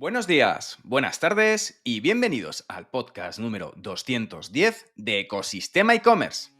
Buenos días, buenas tardes y bienvenidos al podcast número 210 de Ecosistema e-commerce.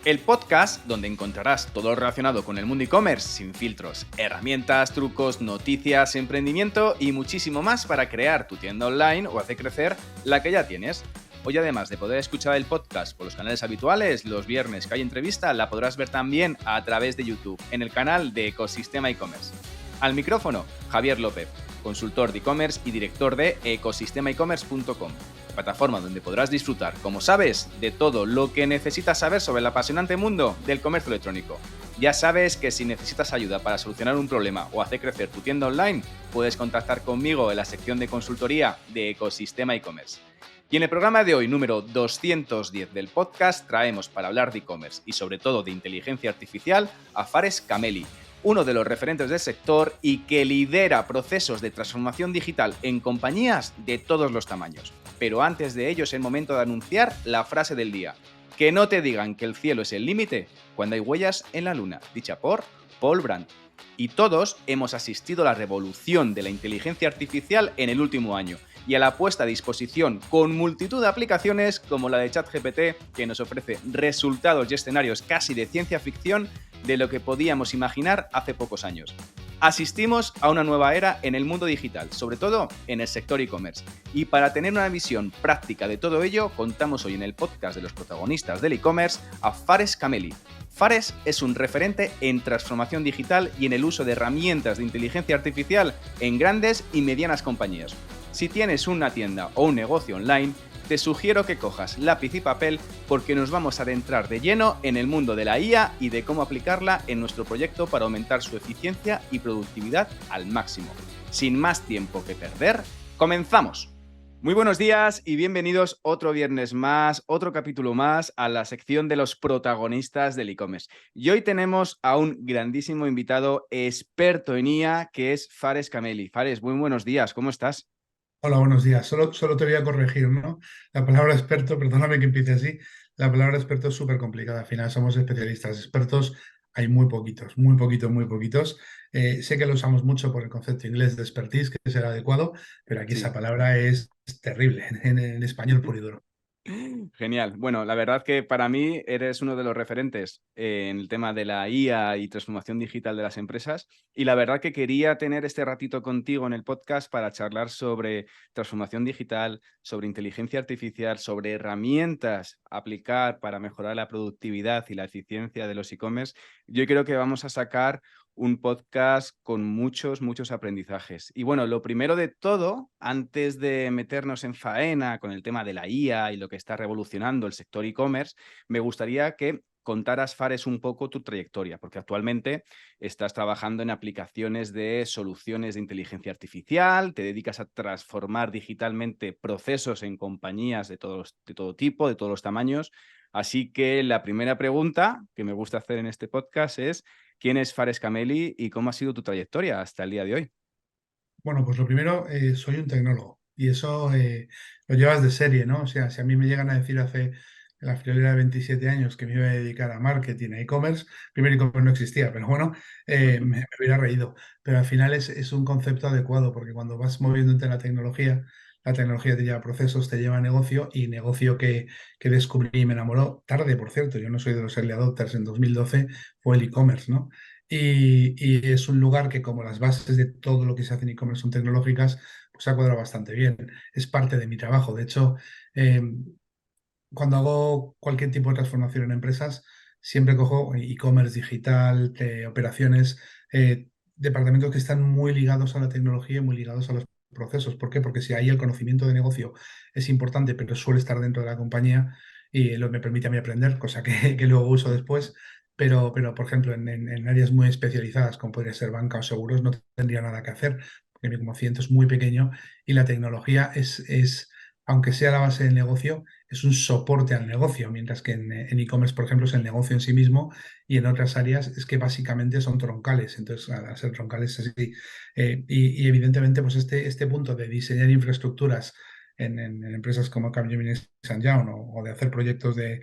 El podcast donde encontrarás todo lo relacionado con el mundo e-commerce sin filtros, herramientas, trucos, noticias, emprendimiento y muchísimo más para crear tu tienda online o hacer crecer la que ya tienes. Hoy, además de poder escuchar el podcast por los canales habituales, los viernes que hay entrevista la podrás ver también a través de YouTube, en el canal de Ecosistema e-commerce. Al micrófono, Javier López, consultor de e-commerce y director de ecosistemaecommerce.com, plataforma donde podrás disfrutar, como sabes, de todo lo que necesitas saber sobre el apasionante mundo del comercio electrónico. Ya sabes que si necesitas ayuda para solucionar un problema o hacer crecer tu tienda online, puedes contactar conmigo en la sección de consultoría de Ecosistema e-commerce. Y en el programa de hoy, número 210 del podcast, traemos para hablar de e-commerce y sobre todo de inteligencia artificial a Fares Kameli, uno de los referentes del sector y que lidera procesos de transformación digital en compañías de todos los tamaños. Pero antes de ello es el momento de anunciar la frase del día. Que no te digan que el cielo es el límite cuando hay huellas en la luna, dicha por Paul Brand. Y todos hemos asistido a la revolución de la inteligencia artificial en el último año y a la puesta a disposición con multitud de aplicaciones como la de ChatGPT, que nos ofrece resultados y escenarios casi de ciencia ficción de lo que podíamos imaginar hace pocos años. Asistimos a una nueva era en el mundo digital, sobre todo en el sector e-commerce. Y para tener una visión práctica de todo ello, contamos hoy en el podcast de los protagonistas del e-commerce a Fares Kameli. Fares es un referente en transformación digital y en el uso de herramientas de inteligencia artificial en grandes y medianas compañías. Si tienes una tienda o un negocio online, te sugiero que cojas lápiz y papel porque nos vamos a adentrar de lleno en el mundo de la IA y de cómo aplicarla en nuestro proyecto para aumentar su eficiencia y productividad al máximo. Sin más tiempo que perder, ¡comenzamos! Muy buenos días y bienvenidos otro viernes más, otro capítulo más a la sección de los protagonistas del e-commerce. Y hoy tenemos a un grandísimo invitado experto en IA que es Fares Kameli. Fares, muy buenos días, ¿cómo estás? Hola, buenos días. Solo te voy a corregir, ¿no? La palabra experto, perdóname que empiece así, la palabra experto es súper complicada. Al final somos especialistas. Expertos hay muy poquitos, muy poquitos, muy poquitos. Sé que lo usamos mucho por el concepto inglés de expertise, que es el adecuado, pero aquí esa Sí. palabra es terrible en español puro y duro. Genial. Bueno, la verdad que para mí eres uno de los referentes en el tema de la IA y transformación digital de las empresas. Y la verdad que quería tener este ratito contigo en el podcast para charlar sobre transformación digital, sobre inteligencia artificial, sobre herramientas a aplicar para mejorar la productividad y la eficiencia de los e-commerce. Yo creo que vamos a sacar un podcast con muchos aprendizajes. Y bueno, lo primero de todo, antes de meternos en faena con el tema de la IA y lo que está revolucionando el sector e-commerce, me gustaría que contaras, Fares, un poco tu trayectoria, porque actualmente estás trabajando en aplicaciones de soluciones de inteligencia artificial, te dedicas a transformar digitalmente procesos en compañías de todo tipo, de todos los tamaños. Así que la primera pregunta que me gusta hacer en este podcast es: ¿quién es Fares Kameli y cómo ha sido tu trayectoria hasta el día de hoy? Bueno, pues lo primero, soy un tecnólogo y eso lo llevas de serie, ¿no? O sea, si a mí me llegan a decir hace la friolera de 27 años que me iba a dedicar a marketing, a e-commerce, primero e-commerce no existía, pero bueno, me hubiera reído. Pero al final es un concepto adecuado porque cuando vas moviéndote en la tecnología te lleva a procesos, te lleva a negocio y negocio que descubrí y me enamoró tarde, por cierto. Yo no soy de los early adopters, en 2012 fue el e-commerce, ¿no? Y es un lugar que, como las bases de todo lo que se hace en e-commerce son tecnológicas, pues ha cuadrado bastante bien. Es parte de mi trabajo. De hecho, eh, cuando hago cualquier tipo de transformación en empresas, siempre cojo e-commerce digital, operaciones, departamentos que están muy ligados a la tecnología y muy ligados a los procesos. ¿Por qué? Porque si ahí el conocimiento de negocio es importante, pero suele estar dentro de la compañía y me permite a mí aprender, cosa que luego uso después. Pero, por ejemplo, en áreas muy especializadas, como podría ser banca o seguros, no tendría nada que hacer, porque mi conocimiento es muy pequeño y la tecnología es aunque sea la base del negocio, es un soporte al negocio, mientras que en e-commerce, por ejemplo, es el negocio en sí mismo y en otras áreas es que básicamente son troncales. Entonces, al ser troncales es así. Y evidentemente, pues este punto de diseñar infraestructuras en empresas como Capgemini Young o de hacer proyectos de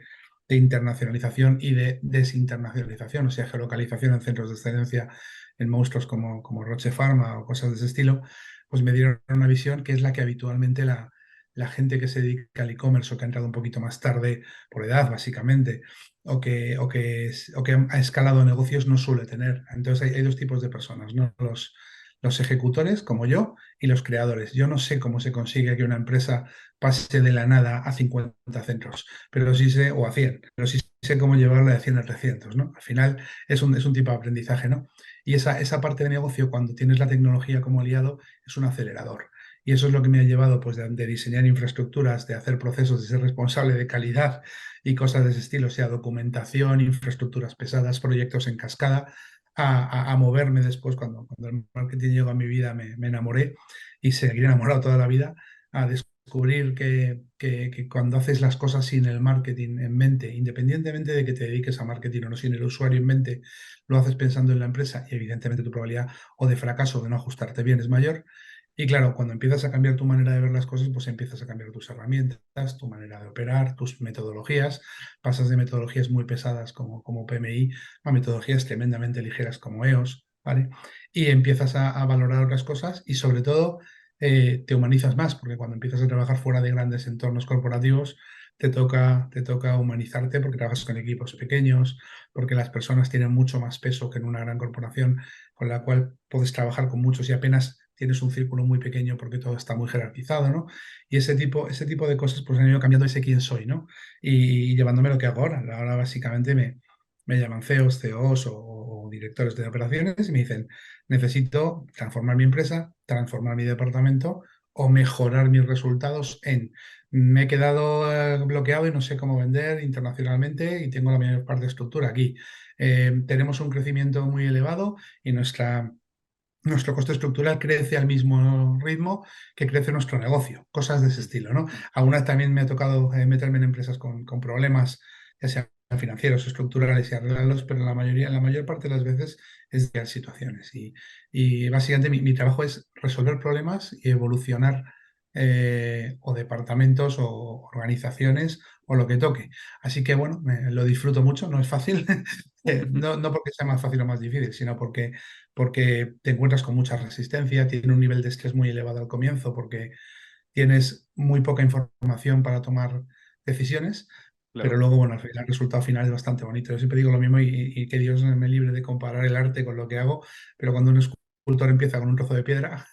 internacionalización y de desinternacionalización, o sea, geolocalización en centros de excelencia en monstruos como Roche Pharma o cosas de ese estilo, pues me dieron una visión que es la que habitualmente la gente que se dedica al e-commerce o que ha entrado un poquito más tarde por edad, básicamente, o que ha escalado negocios no suele tener. Entonces hay dos tipos de personas, ¿no? Los ejecutores, como yo, y los creadores. Yo no sé cómo se consigue que una empresa pase de la nada a 50 centros, pero sí sé, o a 100, pero sí sé cómo llevarla de 100 a 300, ¿no? Al final es un tipo de aprendizaje, ¿no? Y esa parte de negocio, cuando tienes la tecnología como aliado, es un acelerador. Y eso es lo que me ha llevado pues, de diseñar infraestructuras, de hacer procesos, de ser responsable de calidad y cosas de ese estilo, o sea, documentación, infraestructuras pesadas, proyectos en cascada, a moverme después, cuando el marketing llegó a mi vida, me enamoré y seguiré enamorado toda la vida, a descubrir que cuando haces las cosas sin el marketing en mente, independientemente de que te dediques a marketing o no, sin el usuario en mente, lo haces pensando en la empresa y evidentemente tu probabilidad o de fracaso o de no ajustarte bien es mayor. Y claro, cuando empiezas a cambiar tu manera de ver las cosas, pues empiezas a cambiar tus herramientas, tu manera de operar, tus metodologías. Pasas de metodologías muy pesadas como PMI a metodologías tremendamente ligeras como EOS, ¿vale? Y empiezas a valorar otras cosas y sobre todo te humanizas más, porque cuando empiezas a trabajar fuera de grandes entornos corporativos, te toca humanizarte porque trabajas con equipos pequeños, porque las personas tienen mucho más peso que en una gran corporación con la cual puedes trabajar con muchos y apenas tienes un círculo muy pequeño porque todo está muy jerarquizado, ¿no? Y ese tipo de cosas pues han ido cambiando ese quién soy, ¿no? Y llevándome lo que hago ahora. Ahora básicamente me llaman CEOs, COOs o directores de operaciones y me dicen, necesito transformar mi empresa, transformar mi departamento o mejorar mis resultados me he quedado bloqueado y no sé cómo vender internacionalmente y tengo la mayor parte de estructura aquí. Tenemos un crecimiento muy elevado y nuestro coste estructural crece al mismo ritmo que crece nuestro negocio, cosas de ese estilo, ¿no? Algunas también me ha tocado meterme en empresas con problemas, ya sean financieros, estructurales y arreglarlos, pero la mayor parte de las veces es de situaciones. Y básicamente mi trabajo es resolver problemas y evolucionar o departamentos o organizaciones o lo que toque. Así que bueno, lo disfruto mucho, no es fácil, no porque sea más fácil o más difícil, sino porque te encuentras con mucha resistencia, tiene un nivel de estrés muy elevado al comienzo porque tienes muy poca información para tomar decisiones, pero Claro. luego, bueno, el resultado final es bastante bonito. Yo siempre digo lo mismo y que Dios me libre de comparar el arte con lo que hago, pero cuando un escultor empieza con un trozo de piedra,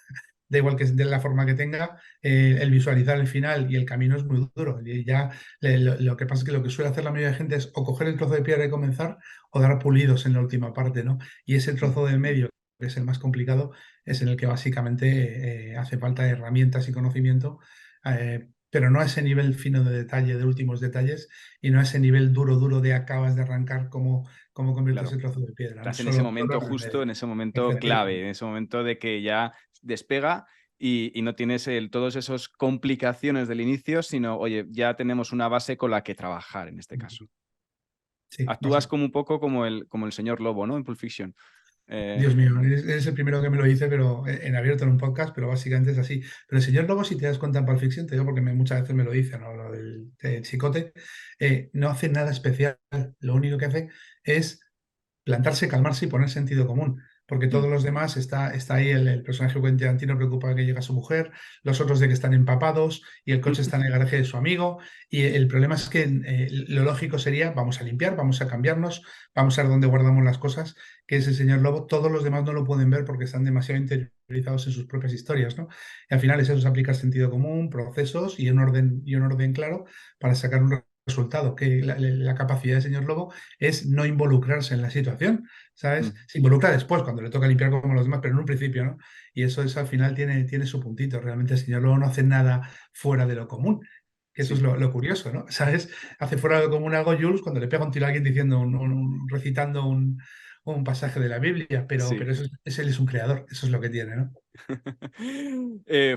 da igual que de la forma que tenga, el visualizar el final y el camino es muy duro. Y ya lo que pasa es que lo que suele hacer la mayoría de gente es o coger el trozo de piedra y comenzar o dar pulidos en la última parte, ¿no? Y ese trozo del medio, que es el más complicado, es en el que básicamente hace falta herramientas y conocimiento, pero no a ese nivel fino de detalle, de últimos detalles, y no a ese nivel duro, duro de acabas de arrancar cómo conviertes Claro. ese trozo de piedra, ¿no? Estás en ese Solo momento en el justo, en medio. ese momento clave, Efectivamente. en ese momento de que ya despega y no tienes todos esos complicaciones del inicio, sino, oye, ya tenemos una base con la que trabajar en este caso. Sí, Actúas como un poco como el señor Lobo, ¿no? En Pulp Fiction. Eh, Dios mío, eres el primero que me lo dice, pero en abierto en un podcast, pero básicamente es así. Pero el señor Lobo, si te das cuenta en Pulp Fiction, te digo porque muchas veces me lo dicen, ¿no? Lo del chicote, no hace nada especial. Lo único que hace es plantarse, calmarse y poner sentido común. Porque mm, todos los demás está ahí el personaje Quentin Tarantino preocupado de que llega su mujer, los otros de que están empapados y el coche está en el garaje de su amigo. Y el problema es que lo lógico sería, vamos a limpiar, vamos a cambiarnos, vamos a ver dónde guardamos las cosas, que ese señor Lobo, todos los demás no lo pueden ver porque están demasiado interiorizados en sus propias historias, ¿no? Y al final es eso, es aplicar sentido común, procesos y un orden claro para sacar un resultado, que la capacidad del señor Lobo es no involucrarse en la situación, ¿sabes? mm, Se involucra después, cuando le toca limpiar como los demás, pero en un principio, ¿no? Y eso al final tiene su puntito. Realmente el señor Lobo no hace nada fuera de lo común, que eso es sí, lo curioso, ¿no? ¿Sabes? Hace fuera de lo común algo Jules cuando le pega un tiro a alguien diciendo, recitando un pasaje de la Biblia, Sí. pero él es un creador, eso es lo que tiene, ¿no?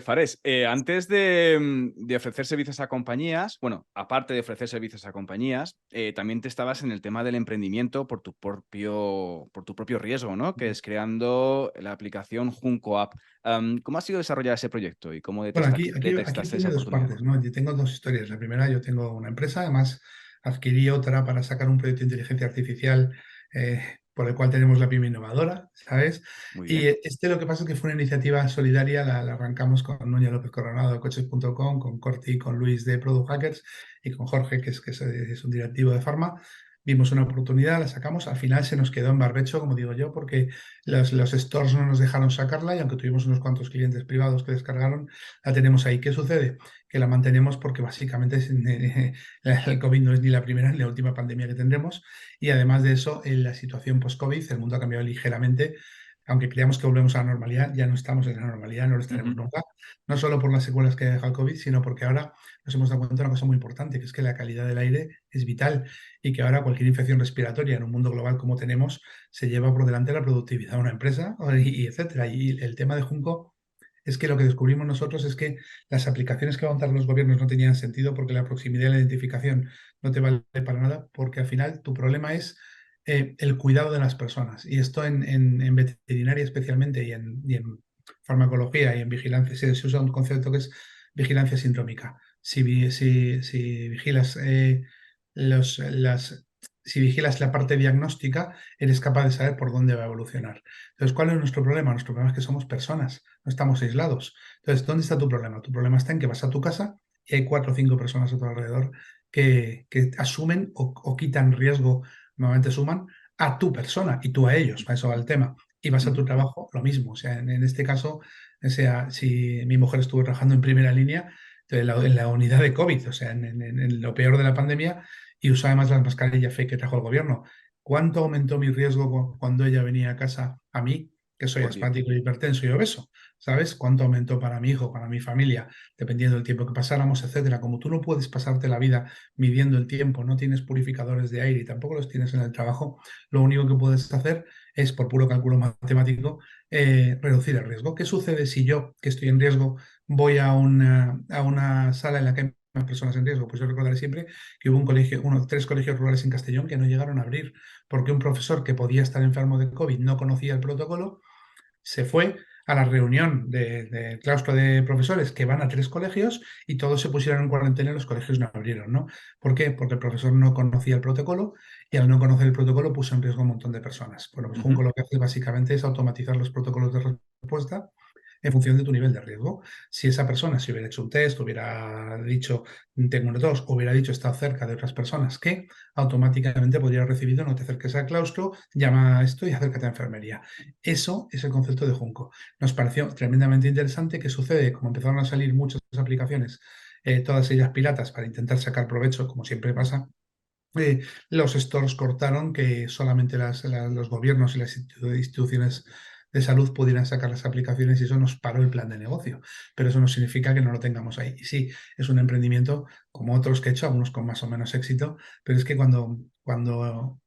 Fares, antes de ofrecer servicios a compañías, bueno, aparte de ofrecer servicios a compañías, también te estabas en el tema del emprendimiento por tu propio riesgo, ¿no? Que es creando la aplicación Junco App. ¿Cómo ha sido desarrollar ese proyecto y cómo Bueno, aquí detectaste esa tiene dos oportunidad? partes, ¿no? Yo tengo dos historias. La primera, yo tengo una empresa, además adquirí otra para sacar un proyecto de inteligencia artificial por el cual tenemos la pyme innovadora, ¿sabes? Muy Y bien. lo que pasa es que fue una iniciativa solidaria, la arrancamos con Núñez López Coronado de Coches.com, con Corti, con Luis de Product Hackers y con Jorge, que es un directivo de Pharma. Vimos una oportunidad, la sacamos, al final se nos quedó en barbecho, como digo yo, porque los stores no nos dejaron sacarla y aunque tuvimos unos cuantos clientes privados que descargaron, la tenemos ahí. ¿Qué sucede? Que la mantenemos porque básicamente el COVID no es ni la primera ni la última pandemia que tendremos y además de eso, en la situación post-COVID, el mundo ha cambiado ligeramente. Aunque creamos que volvemos a la normalidad, ya no estamos en la normalidad, no lo estaremos Ujú. nunca. No solo por las secuelas que deja el COVID, sino porque ahora nos hemos dado cuenta de una cosa muy importante, que es que la calidad del aire es vital y que ahora cualquier infección respiratoria en un mundo global como tenemos se lleva por delante la productividad de una empresa y etcétera. Y el tema de Junco es que lo que descubrimos nosotros es que las aplicaciones que montar los gobiernos no tenían sentido porque la proximidad y la identificación no te vale para nada, porque al final tu problema es el cuidado de las personas. Y esto en veterinaria especialmente y en farmacología y en vigilancia se usa un concepto que es vigilancia sindrómica. Si vigilas las si vigilas la parte diagnóstica, eres capaz de saber por dónde va a evolucionar. Entonces, ¿cuál es nuestro problema? Nuestro problema es que somos personas, no estamos aislados. Entonces, ¿dónde está tu problema? Tu problema está en que vas a tu casa y hay 4 o 5 personas a tu alrededor que asumen o quitan riesgo, normalmente suman, a tu persona y tú a ellos, para eso va el tema. Y vas a tu Ujú. trabajo, lo mismo. O sea, en este caso, o sea, si mi mujer estuvo trabajando en primera línea, en la unidad de COVID, o sea, en lo peor de la pandemia, y usaba además las mascarillas fake que trajo el gobierno. ¿Cuánto aumentó mi riesgo cuando ella venía a casa a mí, que soy Por 10. asmático, hipertenso y obeso? ¿Sabes? ¿Cuánto aumentó para mi hijo, para mi familia, dependiendo del tiempo que pasáramos, etcétera? Como tú no puedes pasarte la vida midiendo el tiempo, no tienes purificadores de aire y tampoco los tienes en el trabajo, lo único que puedes hacer es, por puro cálculo matemático, reducir el riesgo. ¿Qué sucede si yo, que estoy en riesgo, voy a una sala en la que hay más personas en riesgo? Pues yo recordaré siempre que hubo 3 colegios rurales en Castellón que no llegaron a abrir porque un profesor que podía estar enfermo de COVID no conocía el protocolo, se fue a la reunión del claustro de profesores que van a 3 colegios y todos se pusieron en cuarentena y los colegios no abrieron, ¿no? ¿Por qué? Porque el profesor no conocía el protocolo y al no conocer el protocolo puso en riesgo a un montón de personas. Bueno, pues Ujú. Junco lo que hace básicamente es automatizar los protocolos de respuesta en función de tu nivel de riesgo. Si esa persona se hubiera hecho un test, hubiera dicho tengo una tos, hubiera dicho estado cerca de otras personas que automáticamente podría haber recibido no te acerques al claustro, llama a esto y acércate a enfermería. Eso es el concepto de Junco. Nos pareció tremendamente interesante. ¿Qué sucede? Como empezaron a salir muchas aplicaciones, todas ellas piratas, para intentar sacar provecho, como siempre pasa, los stores cortaron que solamente los gobiernos y las instituciones de salud pudieran sacar las aplicaciones y eso nos paró el plan de negocio. Pero eso no significa que no lo tengamos ahí. Y sí, es un emprendimiento como otros que he hecho, algunos con más o menos éxito, pero es que cuando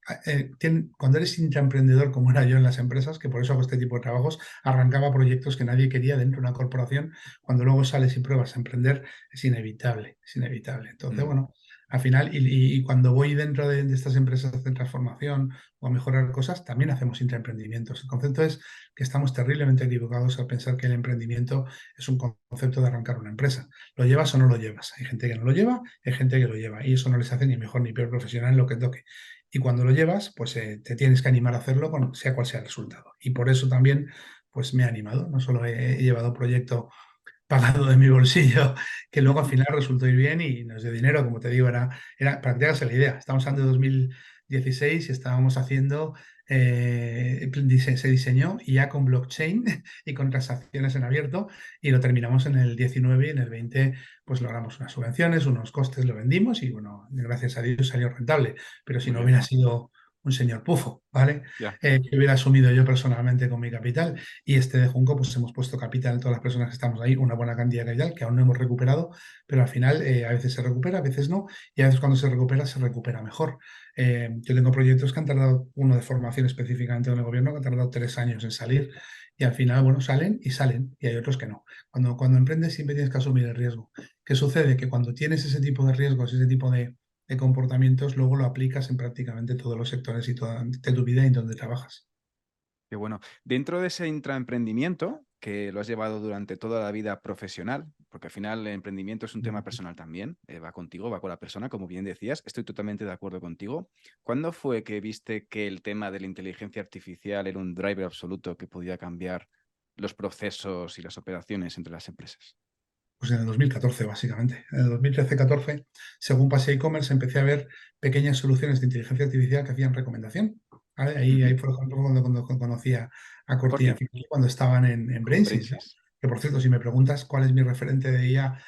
eres intraemprendedor, como era yo en las empresas, que por eso hago este tipo de trabajos, arrancaba proyectos que nadie quería dentro de una corporación, cuando luego sales y pruebas a emprender, es inevitable, es inevitable. Entonces, Mm. bueno, al final, y cuando voy dentro de estas empresas de transformación o a mejorar cosas, también hacemos intraemprendimientos. El concepto es que estamos terriblemente equivocados al pensar que el emprendimiento es un concepto de arrancar una empresa. ¿Lo llevas o no lo llevas? Hay gente que no lo lleva, hay gente que lo lleva, y eso no les hace ni mejor ni peor profesional en lo que toque. Y cuando lo llevas, pues te tienes que animar a hacerlo, sea cual sea el resultado. Y por eso también, pues me he animado. No solo he llevado proyecto pagado de mi bolsillo, que luego al final resultó ir bien y nos dio dinero, como te digo, para que te hagas la idea. Estamos hablando de 2016 y estábamos haciendo, se diseñó y ya con blockchain y con transacciones en abierto y lo terminamos en el 19 y en el 20 pues logramos unas subvenciones, unos costes, lo vendimos y bueno, gracias a Dios salió rentable. Pero si Muy no bien. hubiera sido un señor pufo, ¿vale? Ya. Que hubiera asumido yo personalmente con mi capital. Y de Junco, pues hemos puesto capital, todas las personas que estamos ahí, una buena cantidad de capital que aún no hemos recuperado, pero al final a veces se recupera, a veces no, y a veces cuando se recupera mejor. Yo tengo proyectos que han tardado, uno de formación específicamente en el gobierno, que ha tardado 3 años en salir. Y al final, bueno, salen, y hay otros que no. Cuando emprendes siempre tienes que asumir el riesgo. ¿Qué sucede? Que cuando tienes ese tipo de riesgos, ese tipo de comportamientos, luego lo aplicas en prácticamente todos los sectores y de tu vida y en donde trabajas. Qué bueno. Dentro de ese intraemprendimiento, que lo has llevado durante toda la vida profesional, porque al final el emprendimiento es un tema personal también, va contigo, va con la persona, como bien decías, estoy totalmente de acuerdo contigo. ¿Cuándo fue que viste que el tema de la inteligencia artificial era un driver absoluto que podía cambiar los procesos y las operaciones entre las empresas? Pues en el 2014, básicamente. En el 2013-14, según pasé a e-commerce, empecé a ver pequeñas soluciones de inteligencia artificial que hacían recomendación. ¿Vale? Ahí, Ujú. por ejemplo, cuando conocí a A Cortina Corti, Finki, cuando estaban en con Brainsys, ¿no? Brainsys. Que, por cierto, si me preguntas cuál es mi referente de IA,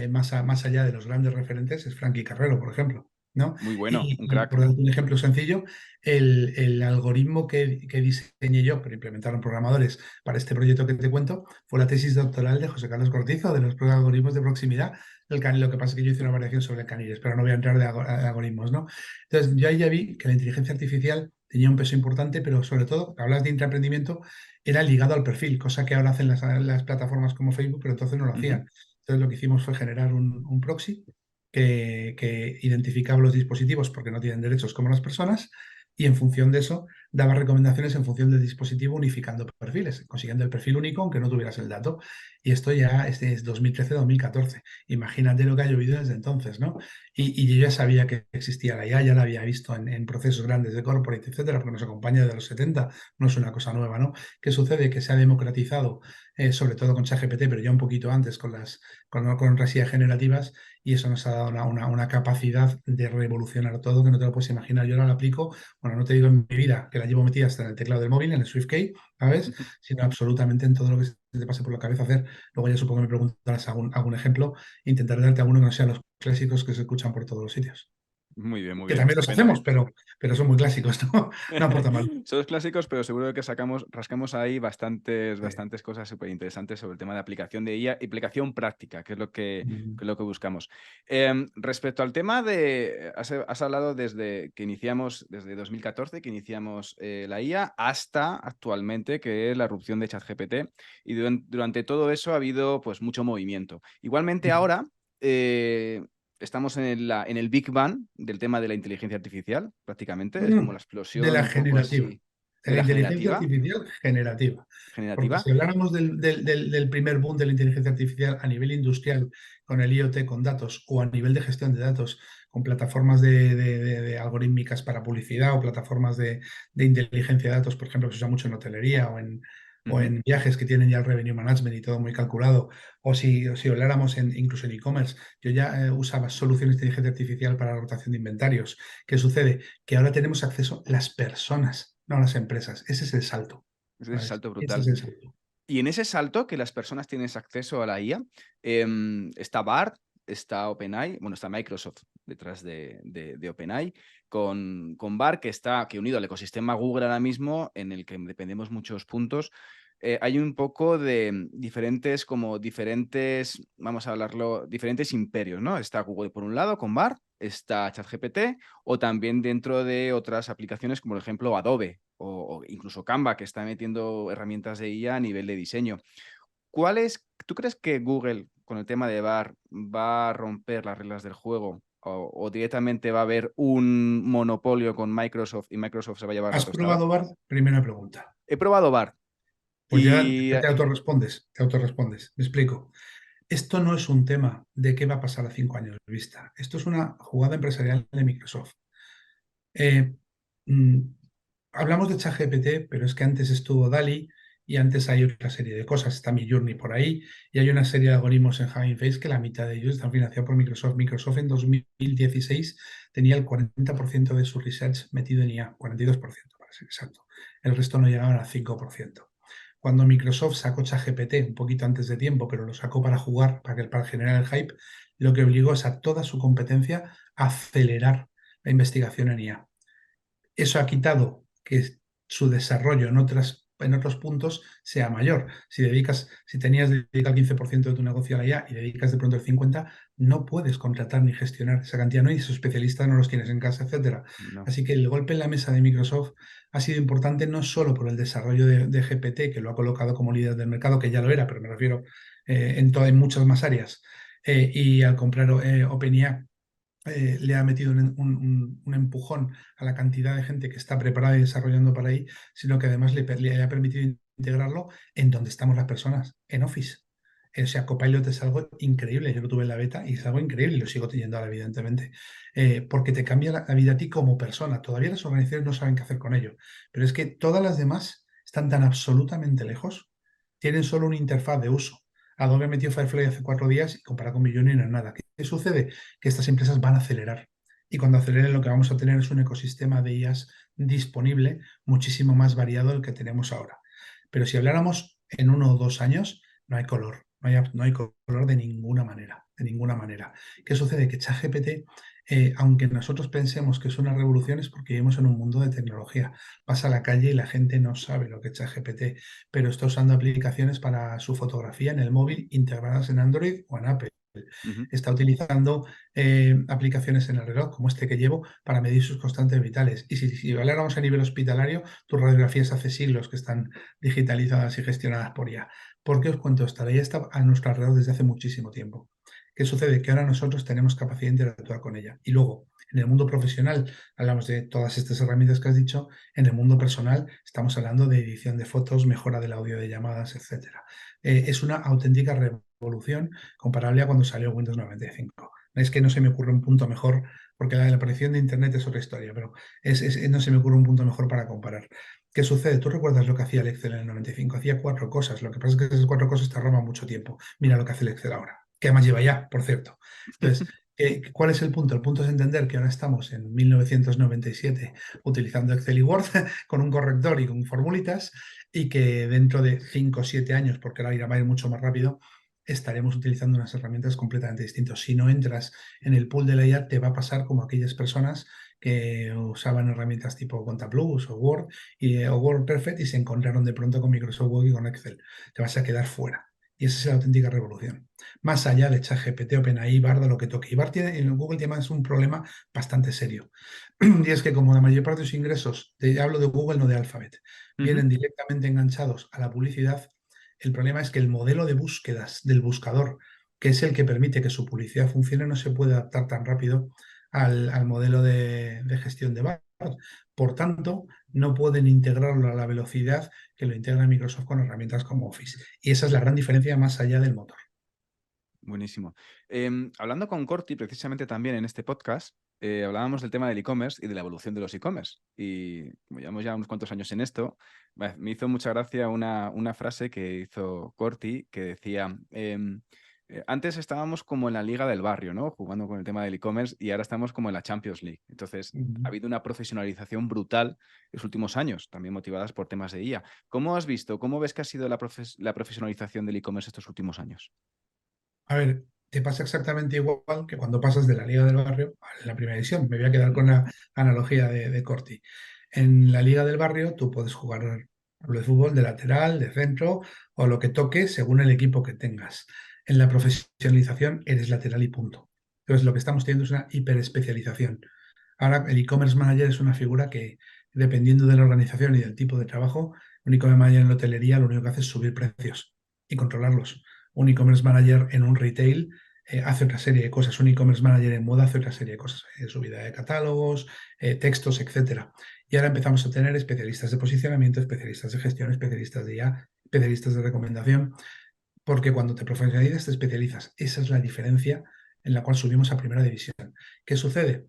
más allá de los grandes referentes, es Frankie Carrero, por ejemplo, ¿no? Muy bueno, un Y crack. por darte un ejemplo sencillo, el algoritmo que diseñé yo, pero implementaron programadores para este proyecto que te cuento, fue la tesis doctoral de José Carlos Cortizo, de los algoritmos de proximidad del canil. Lo que pasa es que yo hice una variación sobre el Canilles, pero no voy a entrar de algoritmos, ¿no? Entonces, yo ahí ya vi que la inteligencia artificial tenía un peso importante, pero sobre todo, hablas de intraemprendimiento, era ligado al perfil, cosa que ahora hacen las plataformas como Facebook, pero entonces no lo Ujú. hacían. Entonces, lo que hicimos fue generar un proxy que identificaba los dispositivos porque no tienen derechos como las personas, y en función de eso daba recomendaciones en función del dispositivo, unificando perfiles, consiguiendo el perfil único aunque no tuvieras el dato. Y esto ya este es 2013-2014. Imagínate lo que ha llovido desde entonces, ¿no? Y yo ya sabía que existía la IA, ya la había visto en procesos grandes de corporate, etcétera, porque nos acompaña de los 70, no es una cosa nueva, ¿no? ¿Qué sucede? Que se ha democratizado, sobre todo con ChatGPT, pero ya un poquito antes con otras IA generativas, y eso nos ha dado una capacidad de revolucionar todo que no te lo puedes imaginar. Yo ahora la aplico, bueno, no te digo en mi vida, que la llevo metida hasta en el teclado del móvil, en el SwiftKey, ¿sabes? Sino absolutamente en todo lo que se te pase por la cabeza hacer. Luego ya supongo que me preguntarás algún ejemplo, intentaré darte alguno que no sean los clásicos que se escuchan por todos los sitios. Muy Que bien, también los estupendo. hacemos, pero son muy clásicos, ¿no? No aporta mal. Son los clásicos, pero seguro que rascamos ahí Sí. bastantes cosas súper interesantes sobre el tema de aplicación de IA y aplicación práctica, que es lo que buscamos. Respecto al tema de, has hablado desde que iniciamos, desde 2014, que iniciamos la IA, hasta actualmente, que es la erupción de ChatGPT, y durante todo eso ha habido pues mucho movimiento. Igualmente ahora, estamos en el Big Bang del tema de la inteligencia artificial, prácticamente. Es como la De explosión la un poco generativa, así de de la la inteligencia generativa. artificial generativa. Porque Generativa. si habláramos del primer boom de la inteligencia artificial a nivel industrial, con el IoT, con datos, o a nivel de gestión de datos, con plataformas de algorítmicas para publicidad o plataformas de inteligencia de datos, por ejemplo, que se usa mucho en hotelería o Ujú. en viajes que tienen ya el revenue management y todo muy calculado, o si habláramos incluso en e-commerce, yo ya usaba soluciones de inteligencia artificial para la rotación de inventarios. ¿Qué sucede? Que ahora tenemos acceso las personas, no las empresas. Ese es el salto. Ese es el ¿Sabes? salto Ese es brutal. el salto. Y en ese salto que las personas tienen acceso a la IA, está BART, está OpenAI, bueno, está Microsoft detrás de OpenAI, con BART, que unido al ecosistema Google ahora mismo, en el que dependemos muchos puntos. Hay un poco de diferentes, vamos a hablarlo, diferentes imperios, ¿no? Está Google por un lado con BART, está ChatGPT, o también dentro de otras aplicaciones como por ejemplo Adobe o incluso Canva, que está metiendo herramientas de IA a nivel de diseño. ¿Tú crees que Google, con el tema de BAR, va a romper las reglas del juego o directamente va a haber un monopolio con Microsoft y Microsoft se va a llevar la ¿Has tostada? probado BART? Primera pregunta. He probado BAR Pues ya y te autorrespondes, te autorrespondes. Me explico. Esto no es un tema de qué va a pasar a 5 años vista. Esto es una jugada empresarial de Microsoft. Eh, mm, Hablamos de ChatGPT, pero es que antes estuvo DALI y antes hay otra serie de cosas. Está Midjourney por ahí y hay una serie de algoritmos en Hugging Face que la mitad de ellos están financiados por Microsoft. Microsoft en 2016 tenía el 40% de su research metido en IA, 42% para ser exacto. El resto no llegaban al 5%. Cuando Microsoft sacó ChatGPT un poquito antes de tiempo, pero lo sacó para jugar, para generar el hype, lo que obligó es a toda su competencia a acelerar la investigación en IA. Eso ha quitado que su desarrollo en otros puntos sea mayor. Si tenías dedicado el 15% de tu negocio a la IA y dedicas de pronto el 50%, no puedes contratar ni gestionar esa cantidad, ¿no? Y esos especialistas no los tienes en casa, etcétera. No. Así que el golpe en la mesa de Microsoft ha sido importante no solo por el desarrollo de GPT, que lo ha colocado como líder del mercado, que ya lo era, pero me refiero en muchas más áreas, y al comprar OpenAI le ha metido un empujón a la cantidad de gente que está preparada y desarrollando para ahí, sino que además le ha permitido integrarlo en donde estamos las personas, en Office. O sea, Copilot es algo increíble. Yo lo tuve en la beta y es algo increíble y lo sigo teniendo ahora, evidentemente, porque te cambia la vida a ti como persona. Todavía las organizaciones no saben qué hacer con ello, pero es que todas las demás están tan absolutamente lejos, tienen solo una interfaz de uso. Adobe metió Firefly hace 4 días y comparado con Midjourney no es nada. ¿Qué sucede? Que estas empresas van a acelerar. Y cuando aceleren lo que vamos a tener es un ecosistema de IAs disponible muchísimo más variado del que tenemos ahora. Pero si habláramos en 1 o 2 años, no hay color, no hay color de ninguna manera, de ninguna manera. ¿Qué sucede? Que ChatGPT, aunque nosotros pensemos que es una revolución, es porque vivimos en un mundo de tecnología. Pasa a la calle y la gente no sabe lo que es ChatGPT, pero está usando aplicaciones para su fotografía en el móvil integradas en Android o en Apple. Ujú. Está utilizando aplicaciones en el reloj, como este que llevo, para medir sus constantes vitales. Y si habláramos a nivel hospitalario, tus radiografías hace siglos que están digitalizadas y gestionadas por IA. ¿Por qué os cuento esto? La IA está a nuestro alrededor desde hace muchísimo tiempo. ¿Qué sucede? Que ahora nosotros tenemos capacidad de interactuar con ella. Y luego, en el mundo profesional, hablamos de todas estas herramientas que has dicho. En el mundo personal, estamos hablando de edición de fotos, mejora del audio de llamadas, etcétera. Es una auténtica revolución comparable a cuando salió Windows 95. Es que no se me ocurre un punto mejor, porque la aparición de Internet es otra historia, pero no se me ocurre un punto mejor para comparar. ¿Qué sucede? ¿Tú recuerdas lo que hacía el Excel en el 95? Hacía 4 cosas. Lo que pasa es que esas 4 cosas te roban mucho tiempo. Mira lo que hace el Excel ahora, que además lleva ya, por cierto. Entonces, ¿cuál es el punto? El punto es entender que ahora estamos en 1997 utilizando Excel y Word con un corrector y con formulitas, y que dentro de 5 o 7 años, porque ahora irá a ir mucho más rápido, estaremos utilizando unas herramientas completamente distintas. Si no entras en el pool de la IA, te va a pasar como aquellas personas que usaban herramientas tipo Contaplus o Word o WordPerfect y se encontraron de pronto con Microsoft Word y con Excel. Te vas a quedar fuera. Y esa es la auténtica revolución. Más allá de ChatGPT, OpenAI, Bard, lo que toque. Y Bard en Google tiene más un problema bastante serio. Y es que como la mayor parte de sus ingresos, hablo de Google, no de Alphabet, Ujú. vienen directamente enganchados a la publicidad, el problema es que el modelo de búsquedas del buscador, que es el que permite que su publicidad funcione, no se puede adaptar tan rápido al modelo de gestión de Bard. Por tanto, no pueden integrarlo a la velocidad que lo integra Microsoft con herramientas como Office. Y esa es la gran diferencia más allá del motor. Buenísimo. Hablando con Corti, precisamente también en este podcast, hablábamos del tema del e-commerce y de la evolución de los e-commerce. Y como llevamos ya unos cuantos años en esto, me hizo mucha gracia una frase que hizo Corti que decía, antes estábamos como en la liga del barrio, ¿no? Jugando con el tema del e-commerce y ahora estamos como en la Champions League. Entonces, ha habido una profesionalización brutal en los últimos años, también motivadas por temas de IA. ¿Cómo has visto, cómo ves que ha sido la profesionalización del e-commerce estos últimos años? A ver, te pasa exactamente igual que cuando pasas de la Liga del Barrio a la primera división. Me voy a quedar con la analogía de Corti. En la Liga del Barrio tú puedes jugar hablo de fútbol de lateral, de centro o lo que toque según el equipo que tengas. En la profesionalización eres lateral y punto. Entonces lo que estamos teniendo es una hiperespecialización. Ahora el e-commerce manager es una figura que, dependiendo de la organización y del tipo de trabajo, un e-commerce manager en la hotelería lo único que hace es subir precios y controlarlos. Un e-commerce manager en un retail hace otra serie de cosas. Un e-commerce manager en moda hace otra serie de cosas. Subida de catálogos, textos, etcétera. Y ahora empezamos a tener especialistas de posicionamiento, especialistas de gestión, especialistas de IA, especialistas de recomendación, porque cuando te profesionalizas te especializas. Esa es la diferencia en la cual subimos a primera división. ¿Qué sucede?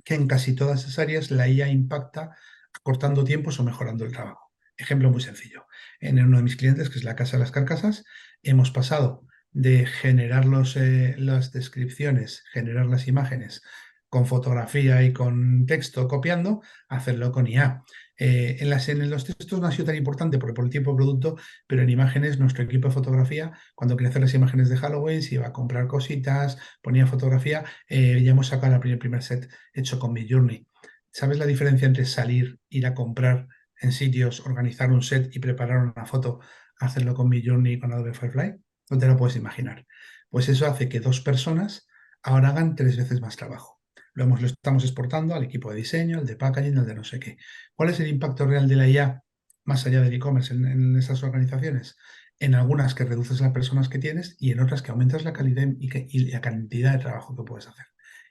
Que en casi todas esas áreas la IA impacta acortando tiempos o mejorando el trabajo. Ejemplo muy sencillo. En uno de mis clientes, que es la Casa de las Carcasas, hemos pasado de generar las descripciones, generar las imágenes con fotografía y con texto copiando, a hacerlo con IA. En los textos no ha sido tan importante por el tipo de producto, pero en imágenes, nuestro equipo de fotografía, cuando quería hacer las imágenes de Halloween, se iba a comprar cositas, ponía fotografía, ya hemos sacado el primer set hecho con Midjourney. ¿Sabes la diferencia entre salir, ir a comprar en sitios, organizar un set y preparar una foto, hacerlo con Midjourney y con Adobe Firefly? No te lo puedes imaginar. Pues eso hace que dos personas ahora hagan 3 veces más trabajo. Lo estamos exportando al equipo de diseño, al de packaging, al de no sé qué. ¿Cuál es el impacto real de la IA más allá del e-commerce en esas organizaciones? En algunas que reduces las personas que tienes y en otras que aumentas la calidad y la cantidad de trabajo que puedes hacer.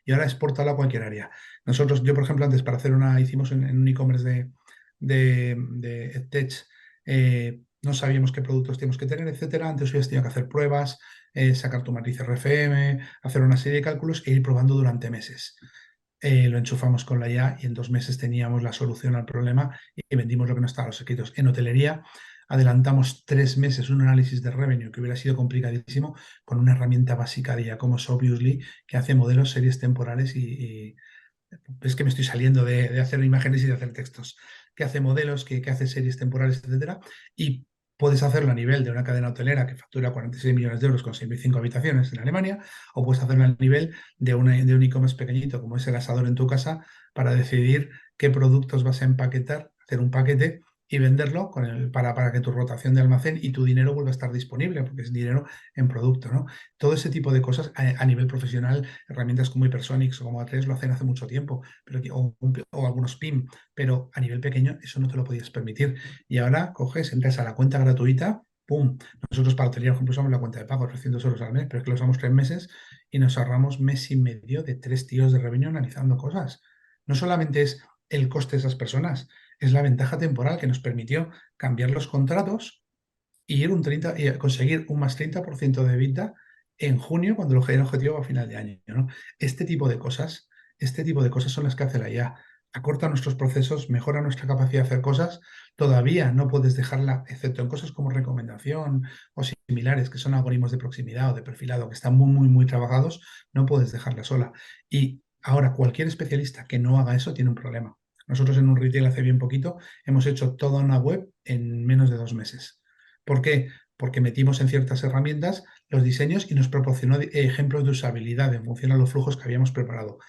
Y ahora exportalo a cualquier área. Nosotros, yo por ejemplo, antes para hacer hicimos en un e-commerce de EdTech, no sabíamos qué productos teníamos que tener, etcétera. Antes hubieras tenido que hacer pruebas, sacar tu matriz RFM, hacer una serie de cálculos e ir probando durante meses. Lo enchufamos con la IA y en 2 meses teníamos la solución al problema y vendimos lo que no estaba en los escritos. En hotelería adelantamos 3 meses un análisis de revenue que hubiera sido complicadísimo con una herramienta básica de IA como es Obviously, que hace modelos, series temporales y es que me estoy saliendo de hacer imágenes y de hacer textos, que hace modelos, que hace series temporales, etcétera, y puedes hacerlo a nivel de una cadena hotelera que factura 46 millones de euros con 6.005 habitaciones en Alemania, o puedes hacerlo a nivel de un e-commerce pequeñito como es el asador en tu casa para decidir qué productos vas a empaquetar, hacer un paquete y venderlo para que tu rotación de almacén y tu dinero vuelva a estar disponible, porque es dinero en producto, ¿no? Todo ese tipo de cosas a nivel profesional, herramientas como Hypersonics o como A3 lo hacen hace mucho tiempo, o algunos PIM, pero a nivel pequeño eso no te lo podías permitir. Y ahora coges, entras a la cuenta gratuita, ¡pum! Nosotros para hotelería, por ejemplo, usamos la cuenta de pago, 300 euros al mes, pero es que lo usamos 3 meses y nos ahorramos mes y medio de 3 tíos de revenue analizando cosas. No solamente es el coste de esas personas, es la ventaja temporal que nos permitió cambiar los contratos y conseguir un más 30% de EBITDA en junio, cuando el objetivo va a final de año, ¿no? Este tipo de cosas, este tipo de cosas son las que hace la IA. Acorta nuestros procesos, mejora nuestra capacidad de hacer cosas. Todavía no puedes dejarla, excepto en cosas como recomendación o similares, que son algoritmos de proximidad o de perfilado, que están muy, muy, muy trabajados, no puedes dejarla sola. Y ahora cualquier especialista que no haga eso tiene un problema. Nosotros en un retail hace bien poquito hemos hecho toda una web en menos de 2 meses. ¿Por qué? Porque metimos en ciertas herramientas los diseños y nos proporcionó ejemplos de usabilidad en función a los flujos que habíamos preparado.